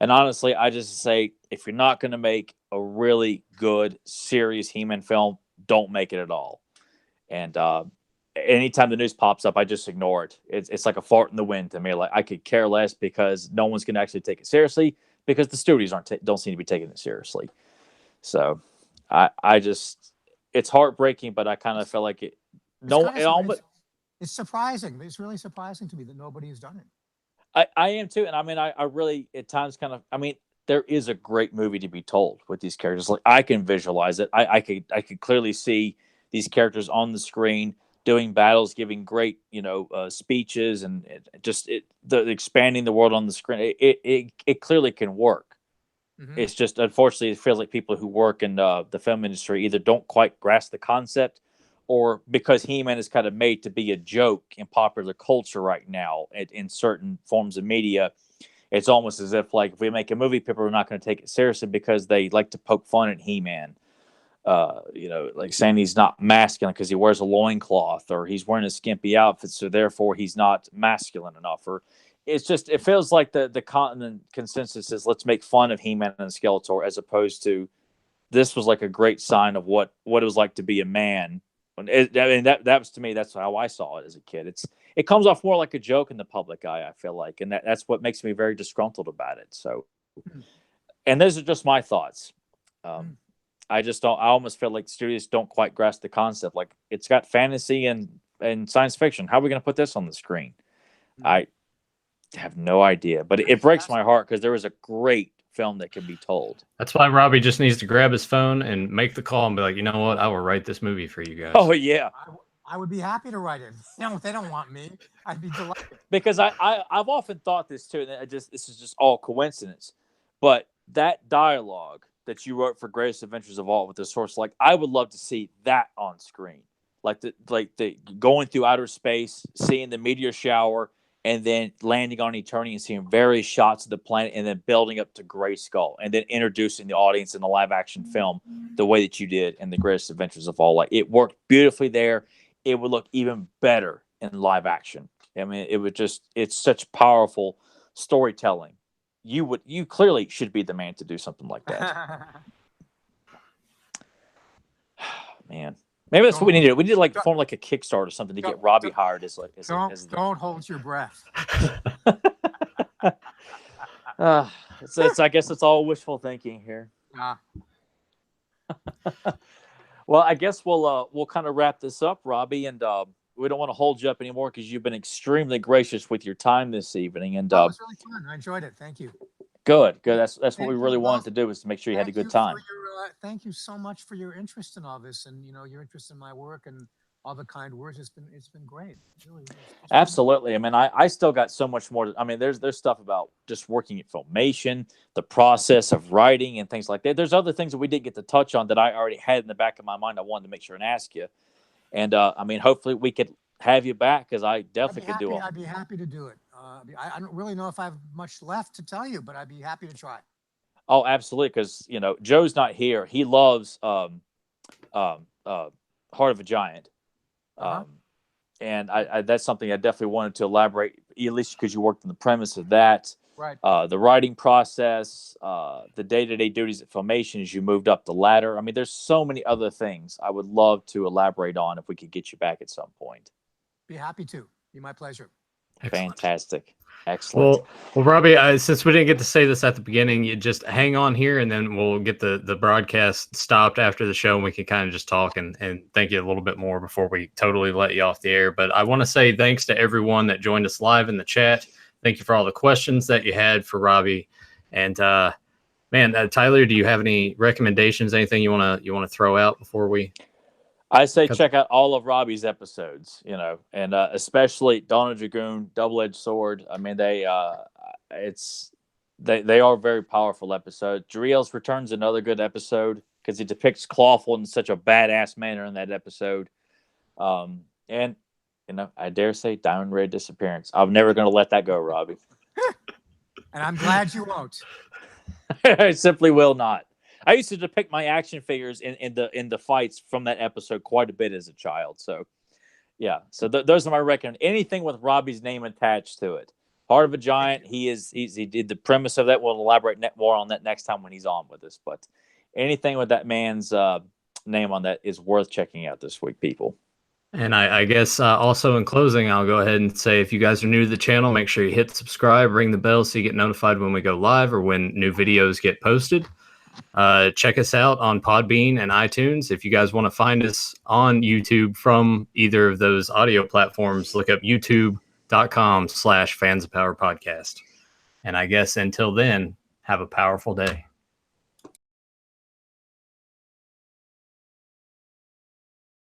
And honestly, I just say, if you're not going to make a really good, serious He-Man film, don't make it at all. And anytime the news pops up, I just ignore it. It's like a fart in the wind to me. Like, I could care less, because no one's going to actually take it seriously, because the studios don't seem to be taking it seriously. So I just, it's heartbreaking, but I kind of feel like it. It's surprising. It's really surprising to me that nobody has done it. I am too, and I mean, I really at times kind of. I mean, there is a great movie to be told with these characters. Like, I can visualize it. I could clearly see these characters on the screen doing battles, giving great, speeches, and the expanding the world on the screen. It clearly can work. Mhm. It's just, unfortunately, it feels like people who work in the film industry either don't quite grasp the concept, or because He-Man is kind of made to be a joke in popular culture right now in certain forms of media. It's almost as if, like, if we make a movie, people are not going to take it seriously because they like to poke fun at He-Man. Like saying he's not masculine because he wears a loincloth, or he's wearing a skimpy outfit, so therefore he's not masculine enough. Or it feels like the continent consensus is, let's make fun of He-Man and Skeletor, as opposed to, this was like a great sign of what it was like to be a man. That was, to me, that's how I saw it as a kid. It comes off more like a joke in the public eye, I feel like, and that's what makes me very disgruntled about it. So, and those are just my thoughts. I just don't. I almost feel like studios don't quite grasp the concept. Like, it's got fantasy and science fiction. How are we going to put this on the screen? I have no idea, but it breaks my heart because there was a great film that can be told. That's why Robby just needs to grab his phone and make the call and be like, you know what, I will write this movie for you guys. Oh yeah, I would be happy to write it. They don't want me. I'd be delighted. Because I've often thought this too, and this is just all coincidence, but that dialogue that you wrote for Greatest Adventures of All with the source, like, I would love to see that on screen, like the going through outer space, seeing the meteor shower, and then landing on Eternia and seeing various shots of the planet, and then building up to Grayskull, and then introducing the audience in the live action film the way that you did in the Greatest Adventures of All. Like, it worked beautifully there. It would look even better in live action. I mean, it's such powerful storytelling. You clearly should be the man to do something like that. Man, maybe that's what we need to do. We need to, like, form like a Kickstarter or something to get Robby hired as like. Don't hold your breath. I guess it's all wishful thinking here. Yeah. Well, I guess we'll kind of wrap this up, Robby, and we don't want to hold you up anymore because you've been extremely gracious with your time this evening. And it was really fun. I enjoyed it. Thank you. Good. That's what we really wanted to do, is to make sure you had a good time. Thank you so much for your interest in all this, and your interest in my work and all the kind words. It's been great. Really, absolutely. I mean, I still got so much more. I mean, there's stuff about just working at Filmation, the process of writing and things like that. There's other things that we didn't get to touch on that I already had in the back of my mind. I wanted to make sure and ask you. And I mean, hopefully we could have you back, because I definitely could do it. I'd be happy to do it. I don't really know if I have much left to tell you, but I'd be happy to try. Oh, absolutely, because Joe's not here. He loves Heart of a Giant, and I that's something I definitely wanted to elaborate, at least because you worked on the premise of that. Right. The writing process, the day-to-day duties at Filmation as you moved up the ladder. I mean, there's so many other things I would love to elaborate on if we could get you back at some point. Be happy to. Be my pleasure. Excellent. Fantastic. Excellent. Well, Robby, since we didn't get to say this at the beginning, you just hang on here, and then we'll get the broadcast stopped after the show, and we can kind of just talk and thank you a little bit more before we totally let you off the air. But I want to say thanks to everyone that joined us live in the chat. Thank you for all the questions that you had for Robby. And man, Tyler, do you have any recommendations? Anything you wanna throw out before we? I say check out all of Robby's episodes, and especially Dawn of Dragoon, Double-Edged Sword. I mean, they are very powerful episodes. Jariel's Return's another good episode because he depicts Clawful in such a badass manner in that episode. And I dare say Diamond Red Disappearance. I'm never going to let that go, Robby. And I'm glad you won't. I simply will not. I used to depict my action figures in the fights from that episode quite a bit as a child. So, yeah. So those are my recommendations. Anything with Robby's name attached to it. Heart of a Giant. He did the premise of that. We'll elaborate more on that next time when he's on with us. But anything with that man's name on that is worth checking out this week, people. And I guess also in closing, I'll go ahead and say, if you guys are new to the channel, make sure you hit subscribe, ring the bell so you get notified when we go live or when new videos get posted. Check us out on Podbean and iTunes. If you guys want to find us on YouTube from either of those audio platforms, look up youtube.com/fansofpowerpodcast. And I guess until then, have a powerful day.